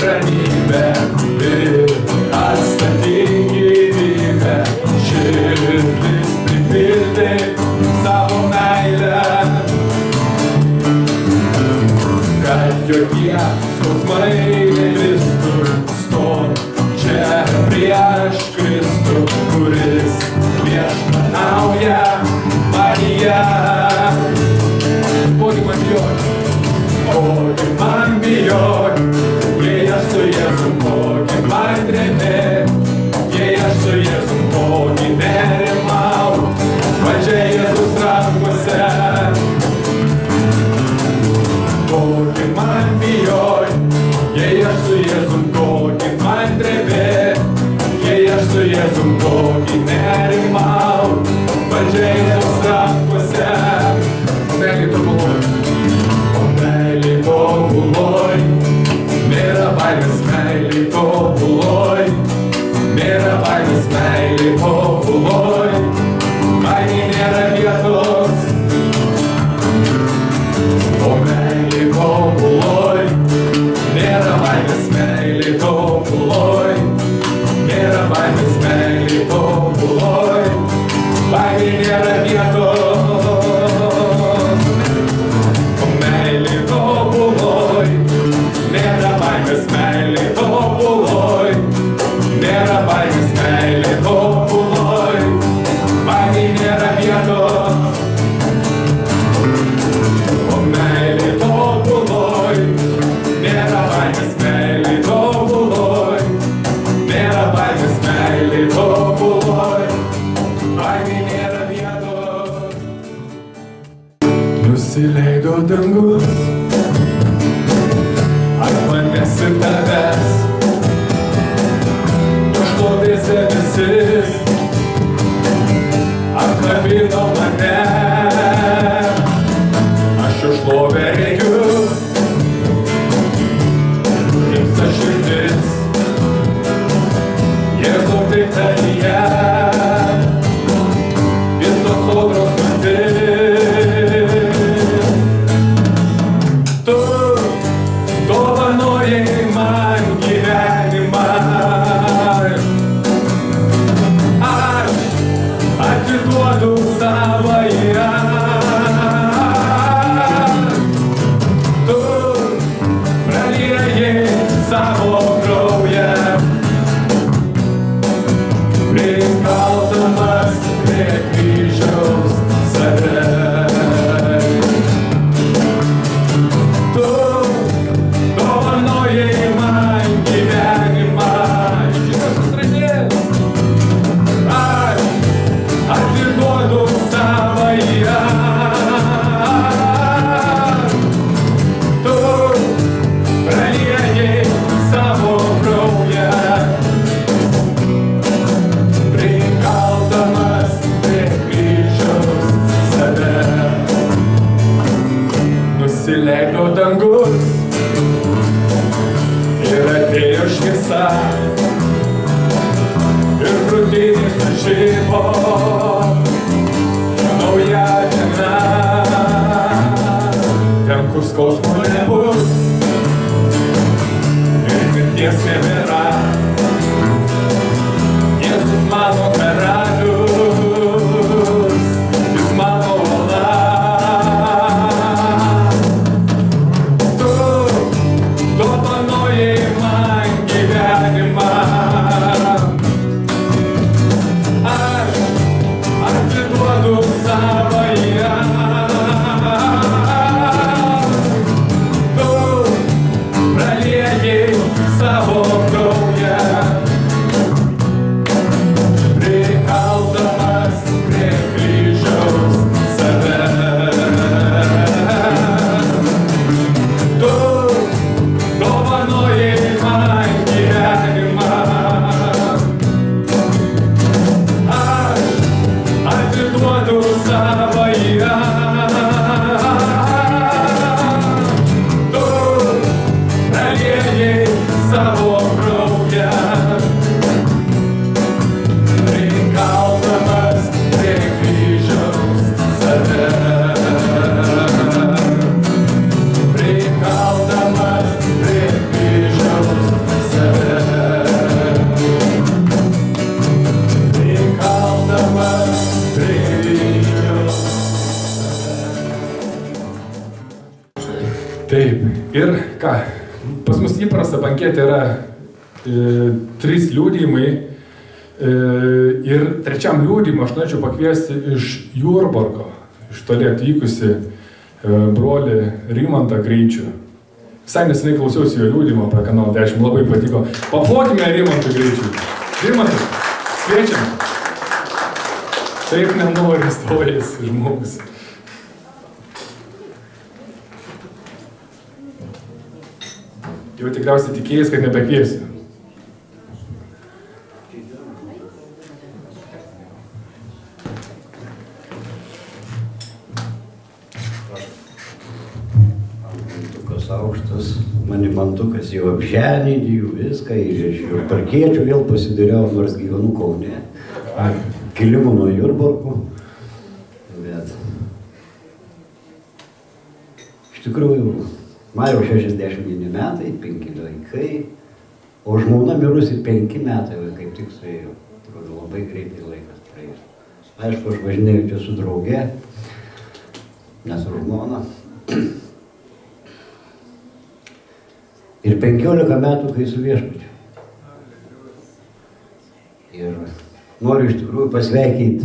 Ramybę ir atstatyk gyvybę, širdis pripildė savo meilę, kad jokie skausmai nedrįstų stot čia prieš Kristų, kuris viešpatauja manyje. Kogi man bijot, jei aš su Jėzum, nusileido dangus, ar manęs ir tavęs, šlovės debesis, apkabino mane, aš jo šlovę reikiu, rimta širdis, Jėzau tai tavyje, visos sodros mintis. Tu dovanojai man gyvenimą, aš atiduodu savąją. Tu praliejai savo kraują, prikaldamas prie kryžiaus save. Tu dovanojai man gyvenimą, Jėzus raidės, aš atiduodu savąją. Tu praliejai savo kraują, prikaldamas prie kryžiaus save. Nusileido dangus ir atėjo šviesa, ir krūtinės sužibo nauja diena. Ten, kur skausmo nebus ir mirties nebėra, Jėzus mano karalius, jis mano uola. Tu dovanojai man gyvenimą, aš atiduodu savąją. Tu praliejai savo kraują, prikaldamas prie kryžiaus save. Tu dovanojai man gyvenimą, aš atiduodu savąją. Tu praliejai savo kraują, prikaldamas prie kryžiaus save. Prikaldamas prie kryžiaus save. Prikaldamas prie kryžiaus save. Taip, ir ką? Pas mus įprasta banketė yra 3 liudijimai. Ir trečiam liudijimui aš norėčiau pakviesti iš Jurbarko, iš toli atvykusi brolį Rimantą Greičių. Visai neseniai klausiausi jo liudijimo per kanalą 10, labai patiko. Paplokime Rimantą Greičių. Rimantas, kviečiam. Taip nenori stovėjęs žmogus. Jau tikriausiai tikėjęs, kad nebekviesiu. Aukštas, manimantukas jau apženydį, jų viską įžeidžiu. Parkiečių vėl pasidariau, nors gyvenu Kaune. Kilimu nuo Jurbarko. Bet iš tikrųjų, man jau 61 metai, 5 vaikai, o žmona mirusi 5 metai, kaip tik suėjo. Labai greitai laikas praėjo. Aišku, aš važinėjau čia su drauge, ne su žmona. Ir 15 metų, kai su viešpačiu. Ir noriu iš tikrųjų pasveikinti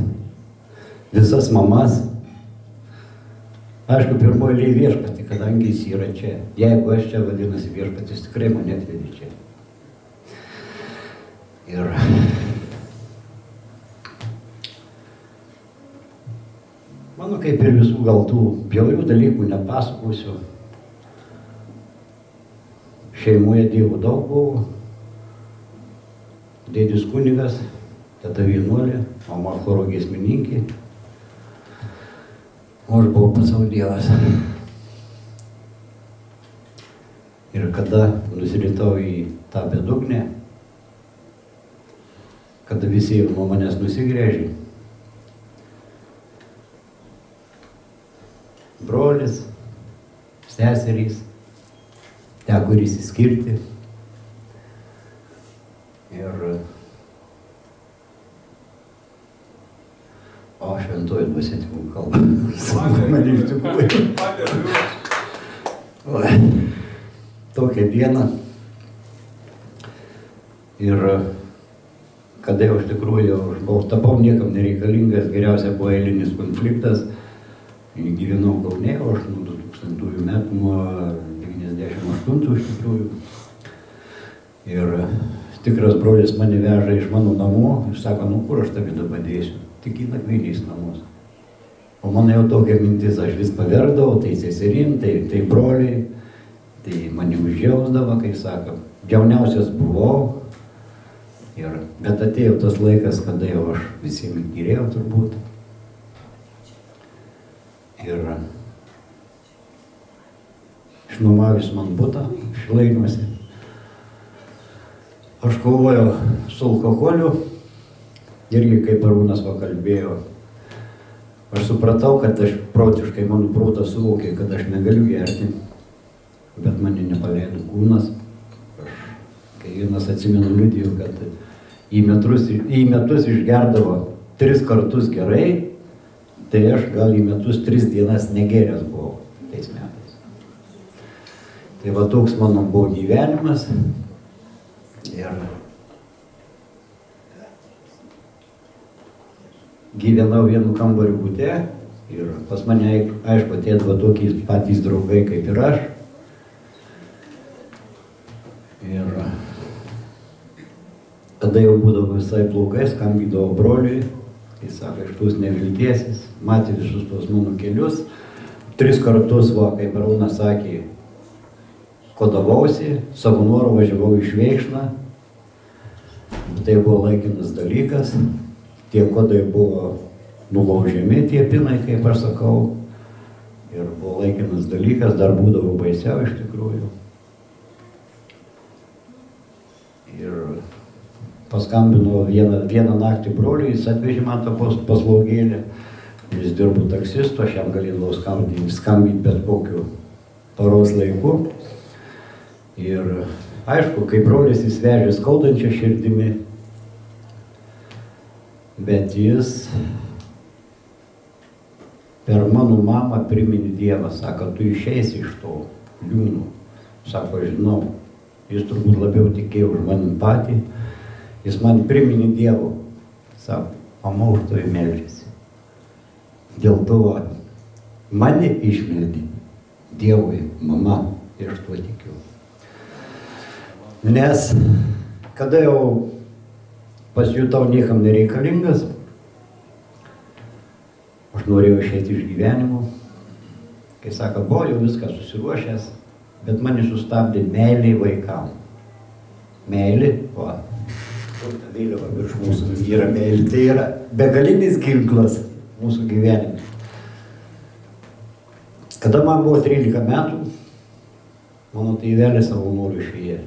visas mamas. Aišku, pirmoji eilėje viešpatį, kadangi jis yra čia. Jeigu aš čia, vadinasi, viešpatis tikrai mane atvedė čia. Ir mano kaip ir visų gal tų bjaurių dalykų nepasakosiu. Šeimoje dievų daug buvo. Dėdis kunigas, teta vienuolė, mama choro giesmininkė. O aš buvau pats savo dievas. Ir kada nusiritau į tą bedugnę, kada visi nuo manęs nusigręžė, brolis, seserys, teko ir išsiskirti. Ir šventoji dvasia tegul kalba. Man iš tikrųjų. Tokią dieną. Ir kada jau iš tikrųjų tapau niekam nereikalingas, geriausia buvo eilinis konfliktas. Gyvenau Kaune, o aš nuo 2000 metų, nuo 98 iš tikrųjų. Ir tikras brolis mane veža iš mano namų ir sako, nu kur aš tave dabar dėsiu, tik į nakvynės namus. O mano jau tokia mintis, aš vis paverkdavau, tai seserim, tai broliai, tai mane užjausdavo, kai sako, jauniausias buvau. Bet atėjo tas laikas, kada jau aš visiems gyrėjau turbūt. Ir išnuomavęs man butą Šilainiuose. Aš kovojau su alkoholiu, irgi kaip Arūnas pakalbėjo. Aš supratau, kad aš protiškai, mano protas suvokė, kad aš negaliu gerti, bet mane nepaleido kūnas. Kai vienas atsimenu liudijo, kad į metus išgerdavo 3 kartus gerai, tai aš gal į metus 3 dienas negeręs buvau tais metais. Tai va toks mano buvo gyvenimas. Ir gyvenau vienu kambariu bute ir pas mane, aišku, atėjo tokie patys draugai kaip ir aš. Ir tada jau būdavo visai blogai, skambydavo broliui, jis sako, iš tos nevilties, jis matė visus tos mano kelius. 3 kartus, va, kaip Arūnas sakė, kodavausi, savo norų važiavau į Švėkšną. Tai buvo laikinas dalykas, tie kodai buvo nulaužiami, tie pinai, kaip aš sakau. Ir buvo laikinas dalykas, dar būdavo baisiau iš tikrųjų. Ir paskambino vieną naktį broliui, jis atvežė man tą paslaugėlę. Jis dirbo taksistu, aš jam galėdavau skambinti bet kokiu paros laiku. Ir aišku, kai brolis jis vežė skaudančią širdimi, bet jis per mano mamą priminė Dievą, sako, tu išeisi iš to liūno. Sako, žinau, jis turbūt labiau tikėjo už manim patį. Jis man priminė Dievo, sako, mama už to meldžiasi. Dėl to mane išmeldė Dievui mama ir aš tuo tikiu. Nes kada jau pasijutau niekam nereikalingas, aš norėjau išeiti iš gyvenimo. Kai sako, buvo jau viską susiruošęs, bet mane sustabdė meilė vaikam. Meilė, o, ta vėliava virš mūsų yra meilė, tai yra begalinis ginklas mūsų gyvenime. Kada man buvo 13 metų, mano tėvelis savo norų išėjo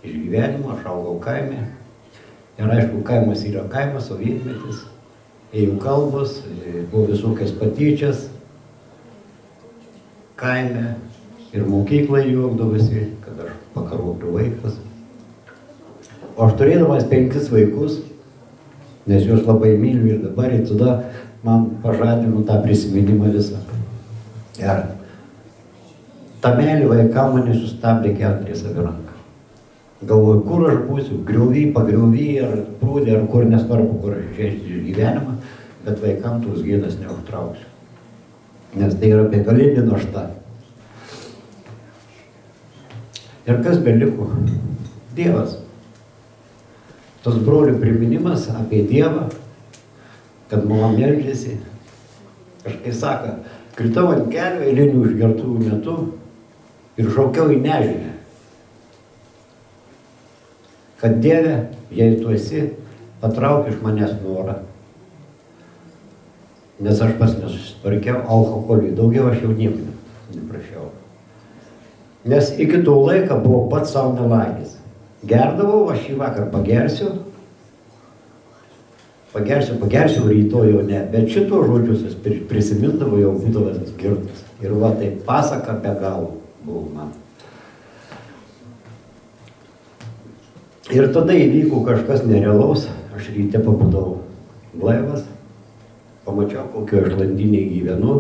iš gyvenimo, aš augau kaime. Ir aišku, kaimas yra kaimas, sovietmetis, ėjo kalbos, buvo visokias patyčias kaime ir mokyklai juokdavosi, kad aš pakaropiu vaikas. O aš turėdamas 5 vaikus, nes juos labai myliu ir dabar, ir tada man pažadino tą prisiminimą visą. Ir ta meilė vaikam mane sustabdė kelt prie saviranką. Galvoju, kur aš būsiu, griovy, pagriovy, ar prūdė, ar kur, nesvarbu, kur aš išeisiu iš gyvenimą, bet vaikam tos gėdas neužtrauksiu. Nes tai yra begalinė našta. Ir kas beliko? Dievas. Tas brolių priminimas apie Dievą, kad mama meldžiasi, kažkai sako, kritau ant kelių eilinių išgertųjų metu ir šaukiau į nežinę. Kad Dieve, jei tu esi, patrauk iš manęs norą. Nes aš pas nesusitvarkiau alkoholį, daugiau aš jau nieko neprašiau. Nes iki to laiko buvau pats savo nelagis. Gerdavau, aš šį vakar pagersiu, rytoj jau ne. Bet šito žodžius aš prisimindavau jau būdavęs girtas. Ir va tai pasaka be galo buvo man. Ir tada įvyko kažkas nerealaus, aš ryte pabudau blaivas, pamačiau, kokio aš landiniai gyvenu,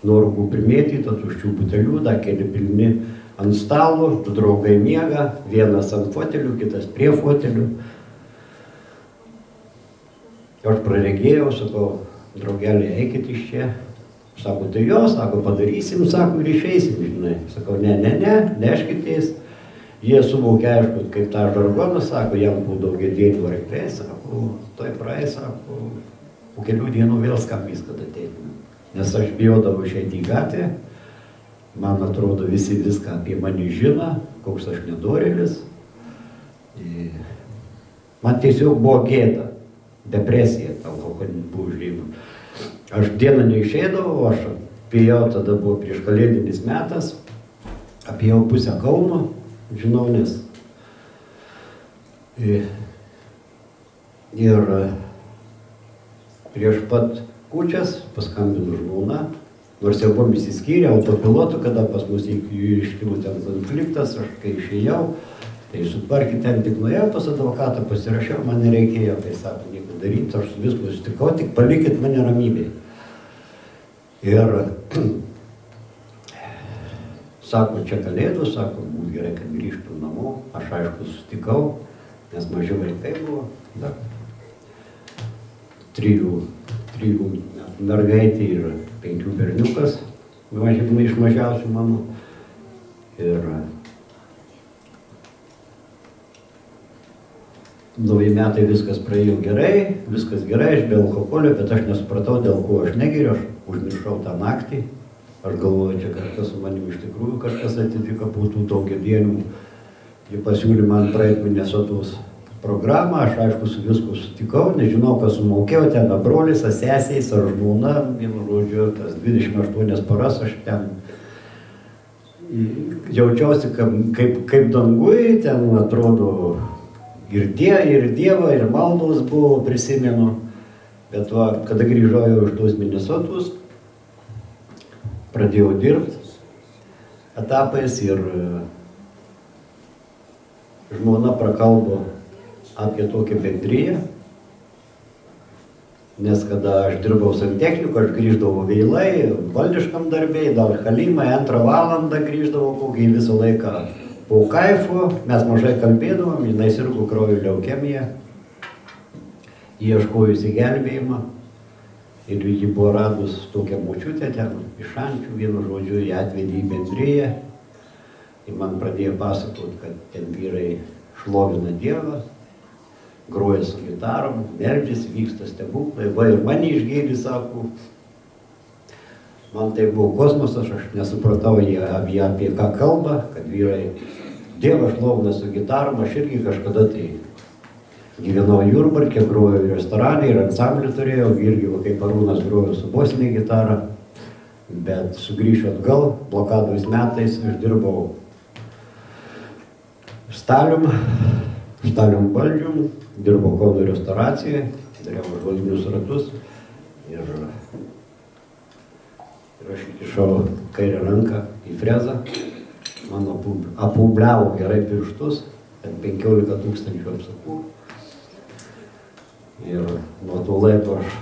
nuorūkų primėtyta, tuščių butelių, dar keli pilni ant stalo, du draugai miega, vienas ant fotelių, kitas prie fotelių. Aš praregėjau, sakau, draugelį, eikit iš čia. Sako, tai jo, sako, padarysim, sako, ir išeisim, žinai. Sakau, ne, neškitės. Jie suvokia, aišku, kaip tą žargoną, sako, jam po daugiadienių varikliai, sako, tai praeis, sako, po kelių dienų vėl skambys, kad ateitum. Nes aš bijodavau išeiti į gatvę, man atrodo, visi viską apie mane žino, koks aš nedorėlis. Man tiesiog buvo gėda, depresija, alkoholinį buvo užėjimą. Aš dieną neišeidavau, aš apėjau, tada buvo prieš kalėdinis metas, apėjau pusę Kauno, žinau, nes. Ir prieš pat kūčias paskambinu žmona, nors jau buvom išsiskyrę autopilotu, kada pas mus iškilo ten konfliktas, aš kai išėjau, tai sutvarkyti ten tik nuėjau pas advokatą, pasirašiau, man nereikėjo, tai sako, nieko daryti, aš su visku sutikau, tik palikit mane ramybėje. Ir sako, čia kalėdų, sako, būtų gerai, kad grįžtų namo, aš aišku sutikau, nes maži vaikai buvo, dar 3 mergaitė ir 5 berniukas, iš mažiausių mano. Ir nauji metai viskas praėjo gerai, aš be alkoholio, bet aš nesupratau, dėl ko aš negeriu, aš užmiršau tą naktį. Aš galvoju, čia kažkas su manim iš tikrųjų kažkas atitiko po tų daugiadienių. Jie pasiūlė man praeiti Minesotos programą, aš aišku su visku sutikau, nežinau, kas sumokėjau, ten brolis, sesės ar žmona, vienu žodžiu, tas 28 paras aš ten jaučiausi kaip dangui, ten atrodo ir Dievą, ir maldos buvo, prisimenu. Bet va, kada grįžau jau iš tos Minesotos, pradėjau dirbti etapais ir žmona prakalbo apie tokią bendriją, nes kada aš dirbau santechniku, aš grįždavau vėlai, valdiškam darbei, dar Halimai, 2 valandą grįždavau, kokį visą laiką po kaifu, mes mažai kalbėdavom, jinai sirgo kraujo leukemija, ieškojo įsigelbėjimą ir ji buvo radus tokią močiutę ten iš Šančių, vienu žodžiu, ją atvedė į bendriją ir man pradėjo pasakoti, kad ten vyrai šlovina Dievą, groja su gitarom, meldžiasi, vyksta stebuklai, va ir mane išgydė, sako. Man tai buvo kosmosas, aš nesupratau jie apie ką kalba, kad vyrai Dievą šlovina su gitarom, aš irgi kažkada tai gyvenau Jurbarke, grojau restorane ir ansamblį turėjau, irgi kaip Arūnas grojau su bosinė gitara, bet sugrįšiu atgal, blokados metais aš dirbau Stalium valdžium, dirbau Kauno restauracijoje, dariau žvalginius ratus ir aš įkišau kairę ranką į frezą, man apūbliavo gerai pirštus, ten 15 000 apsakų. Ir nuo to laiko aš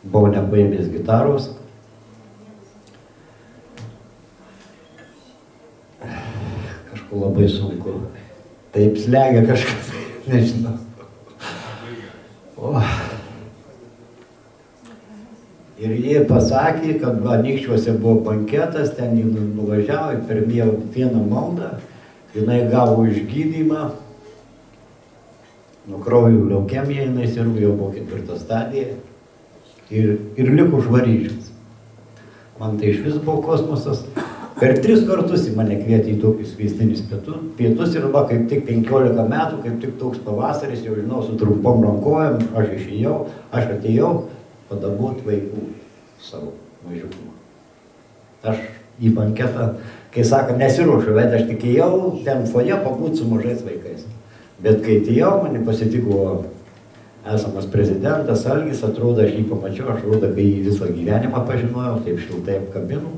buvau nepaėmęs gitaros. Kažko labai sunku. Taip slegia kažkas, nežinau. Ir jie pasakė, kad Anykščiuose buvo banketas, ten jį nuvažiavo, per vieną maldą, jinai gavo išgydymą. Nuo kraujo leukemija jinai sirgo, jau buvo 4 stadija. ir liko žvaryčius. Man tai iš vis buvo kosmosas. Per 3 kartus į mane kvietė į tokius kviestinius pietus ir va, kaip tik 15 metų, kaip tik toks pavasaris, jau žinau, su trumpom rankojom, aš atėjau padabot vaikų savo mažiukų. Aš į banketą, kai sako, nesiruošiu, bet aš tik ėjau ten foje pabūt su mažais vaikais. Bet kai atėjau, mane pasitiko esamas prezidentas Algis, atrodo, aš jį pamačiau, aš rodo, kai jį visą gyvenimą pažinojau, taip šiltai apkabinau.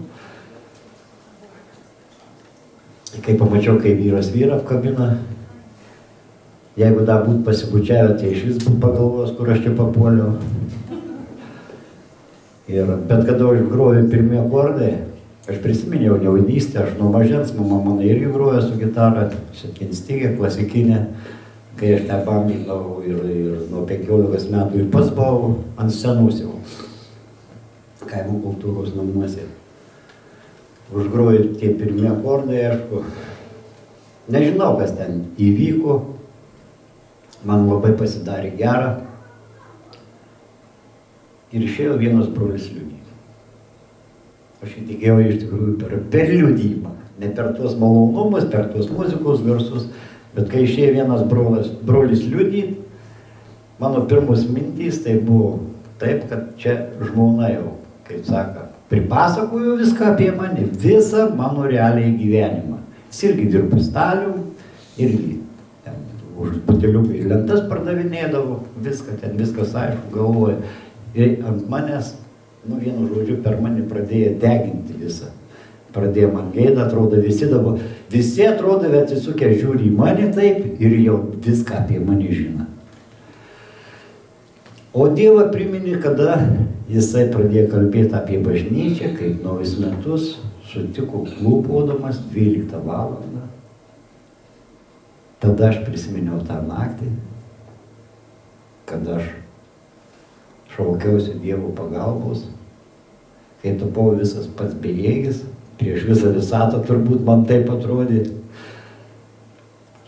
Kai pamačiau, kai vyras vyrą apkabina, jeigu dar būt pasibučiavę, tai iš vis būt pagalvos, kur aš čia papuoliau. Bet kada aš groju pirmie akordai, aš prisiminiau jaunystę, aš nuo mažens, mama mano irgi grojo su gitara, 7-stygė, klasikinė, kai aš nepamėgdavau ir nuo 15 metų ir pats buvau ant scenos jau kaimo kultūros namuose. Užgroju tie pirmie akordai, aišku, nežinau, kas ten įvyko, man labai pasidarė gera ir išėjo vienas brolis liudyti. Aš įtikėjau iš tikrųjų per liudymą, ne per tuos malonumus, per tuos muzikos garsus, bet kai išėjo vienas brolis liudyti, mano pirmos mintys tai buvo taip, kad čia žmona jau, kaip saka, pripasakojo viską apie mane, visą mano realiai gyvenimą. Jis irgi dirbo stalium, irgi ten už buteliukai lentas pardavinėdavo, viskas aišku, galvoja. Ir ant manęs, vienu žodžiu, per mane pradėjo deginti visą. Pradėjo man gėdą, atrodo, visi atrodo, atsisukę žiūri į mane taip ir jau viską apie mane žino. O Dievą priminė, kada jisai pradėjo kalbėti apie bažnyčią, kaip naujus metus sutiko klūpodamas 12 valandą. Tada aš prisiminiau tą naktį, kada aš šaukiausi Dievo pagalbos, kai tapau visas pats bejėgis, prieš visą visatą turbūt man taip atrodė.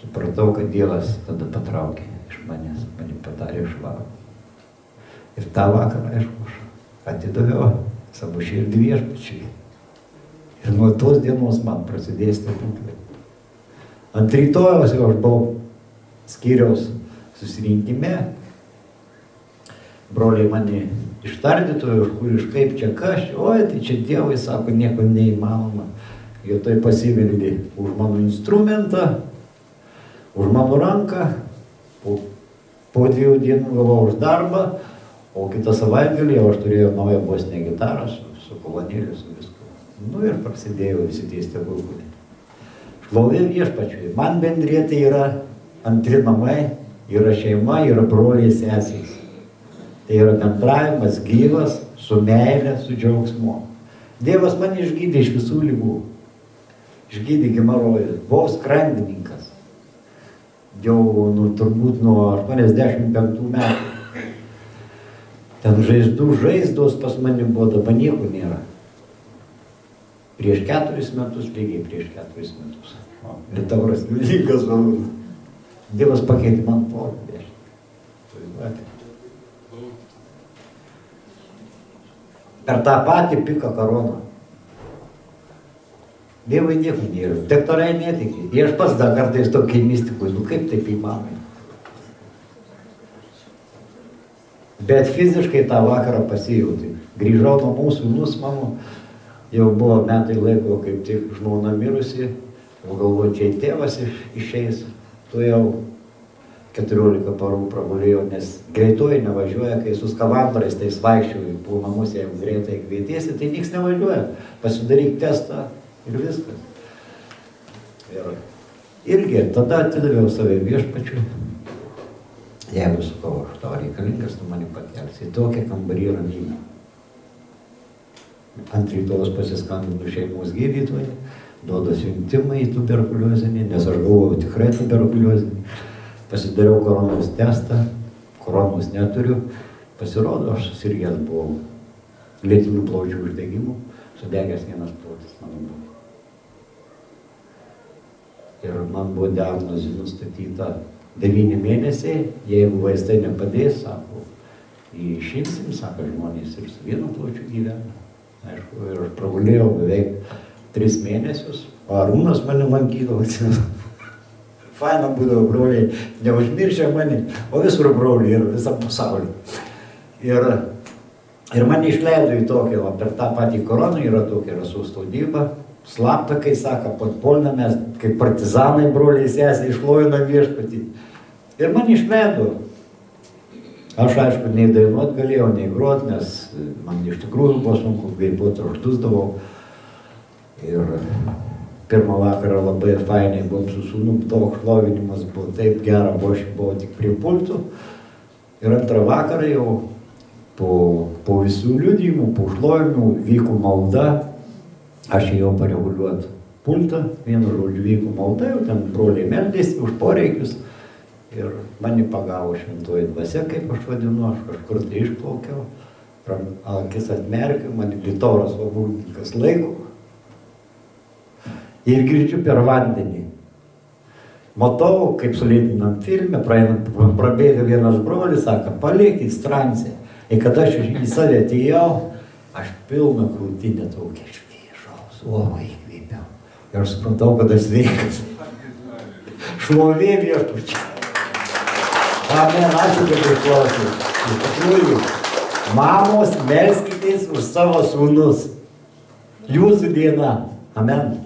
Supratau, kad Dievas tada patraukė iš manęs, mane padarė švarų. Ir tą vakarą, aišku, aš atidaviau savo širdį Viešpačiui. Ir nuo tos dienos man prasidėjo stebuklai. Ant rytojaus jau aš buvau skyriaus susirinkime. Broliai mane ištardytojo, iš kur, iš kaip čia kas, oi, tai čia Dievai, sako, nieko neįmanoma. Jie tai pasimeldė už mano instrumentą, už mano ranką, po 2 dienų gavau už darbą, o kitą savaitgalį aš turėjau naują bosinę gitarą su kolonėliu, su visku. Ir prasidėjo visi tie stebuklai. Šlovė Viešpačiui. Man bendrija tai yra antri namai, yra šeima, yra broliai sesės. Tai yra bendravimas gyvas, su meile, su džiaugsmu. Dievas mane išgydė iš visų ligų. Išgydė hemorojų. Buvau skrandininkas. Jau turbūt nuo 85 metų. Ten žaizdos pas mane buvo, dabar nieko nėra. Prieš 4 metus, lygiai prieš 4 metus. Lietauras liūdingas valūnas. Dievas pakeitė man porą. Per tą patį piką koroną. Dievai nieko nėra. Daktarai netikė. Ir aš pats dar kartais tokiai mistikui, kaip taip įmanoma. Bet fiziškai tą vakarą pasijauti. Grįžau nuo mūsų sūnus mano, jau buvo metai laiko, kaip tik žmona mirusi, o galvoju, čia tėvas išeis, tu jau 14 parų pragulėjau, nes greitoji nevažiuoja, kai su skavandrais tais vaikščiau po namus, jeigu greitai kvietiesi, tai niks nevažiuoja. Pasidaryk testą ir viskas. Ir irgi tada atidaviau save Viešpačiui. Jeigu sakau, aš tau reikalingas, tu mane pakelsi į tokią kambarį ramybę. Ant rytos pasiskambinu šeimos gydytojai, duoda siuntimą į tuberkuliozinį, nes aš galvojau tikrai tuberkuliozinį. Pasidariau koronos testą, koronos neturiu. Pasirodo, aš susirgęs buvau lėtinių plaučių uždegimų, sudegęs vienas plautis mano buvo. Ir man buvo diagnozė nustatyta 9 mėnesiai, jeigu vaistai nepadės, sako, išimsim, sako žmonės, ir su vienu pločiu gyvena. Aišku, ir aš pragulėjau beveik 3 mėnesius, o Arūnas mane lankydavo. Faina būdavo broliai, neužmiršę mane, o visur broliai ir visam pasauliu. Ir mane išleido į tokią, per tą patį koroną yra tokia rasų staudyba, slapta, kai sako, podpolna mes, kaip partizanai broliai sesė, išlojino viešpatį. Ir mane išleido. Aš, aišku, nei dainuot galėjau, nei grot, nes man iš tikrųjų buvo sunku, kvėpuot raštus davau. Ir pirmą vakarą labai fainai buvom su sūnum, toks šlovinimas buvo taip gera, aš buvau tik prie pultų. Ir antrą vakarą jau po visų liudijimų, po šlovinių vyko malda. Aš ėjau pareguliuoti pultą, vienu žodžiu vyko malda, jau ten broliai meldėsi už poreikius. Ir mane pagavo šventoji dvasia, kaip aš vadinu, aš kažkur tai išplaukiau, akis atmerkiau, mane Litoras Vabūdininkas laiko ir girdžiu per vandenį. Matau, kaip sulėtinam filme, prabėga vienas brolis, sako, palikit strancę. Ir kada aš į save atėjau, aš pilną krūtinę tokią šviežaus, įkvėpiau. Ir aš supratau, kad aš sveikas. Šlovė viešpačiui. Amen, ačiū, kad išklausėt. Iš tikrųjų, mamos, melskitės už savo sūnus. Jūsų diena. Amen.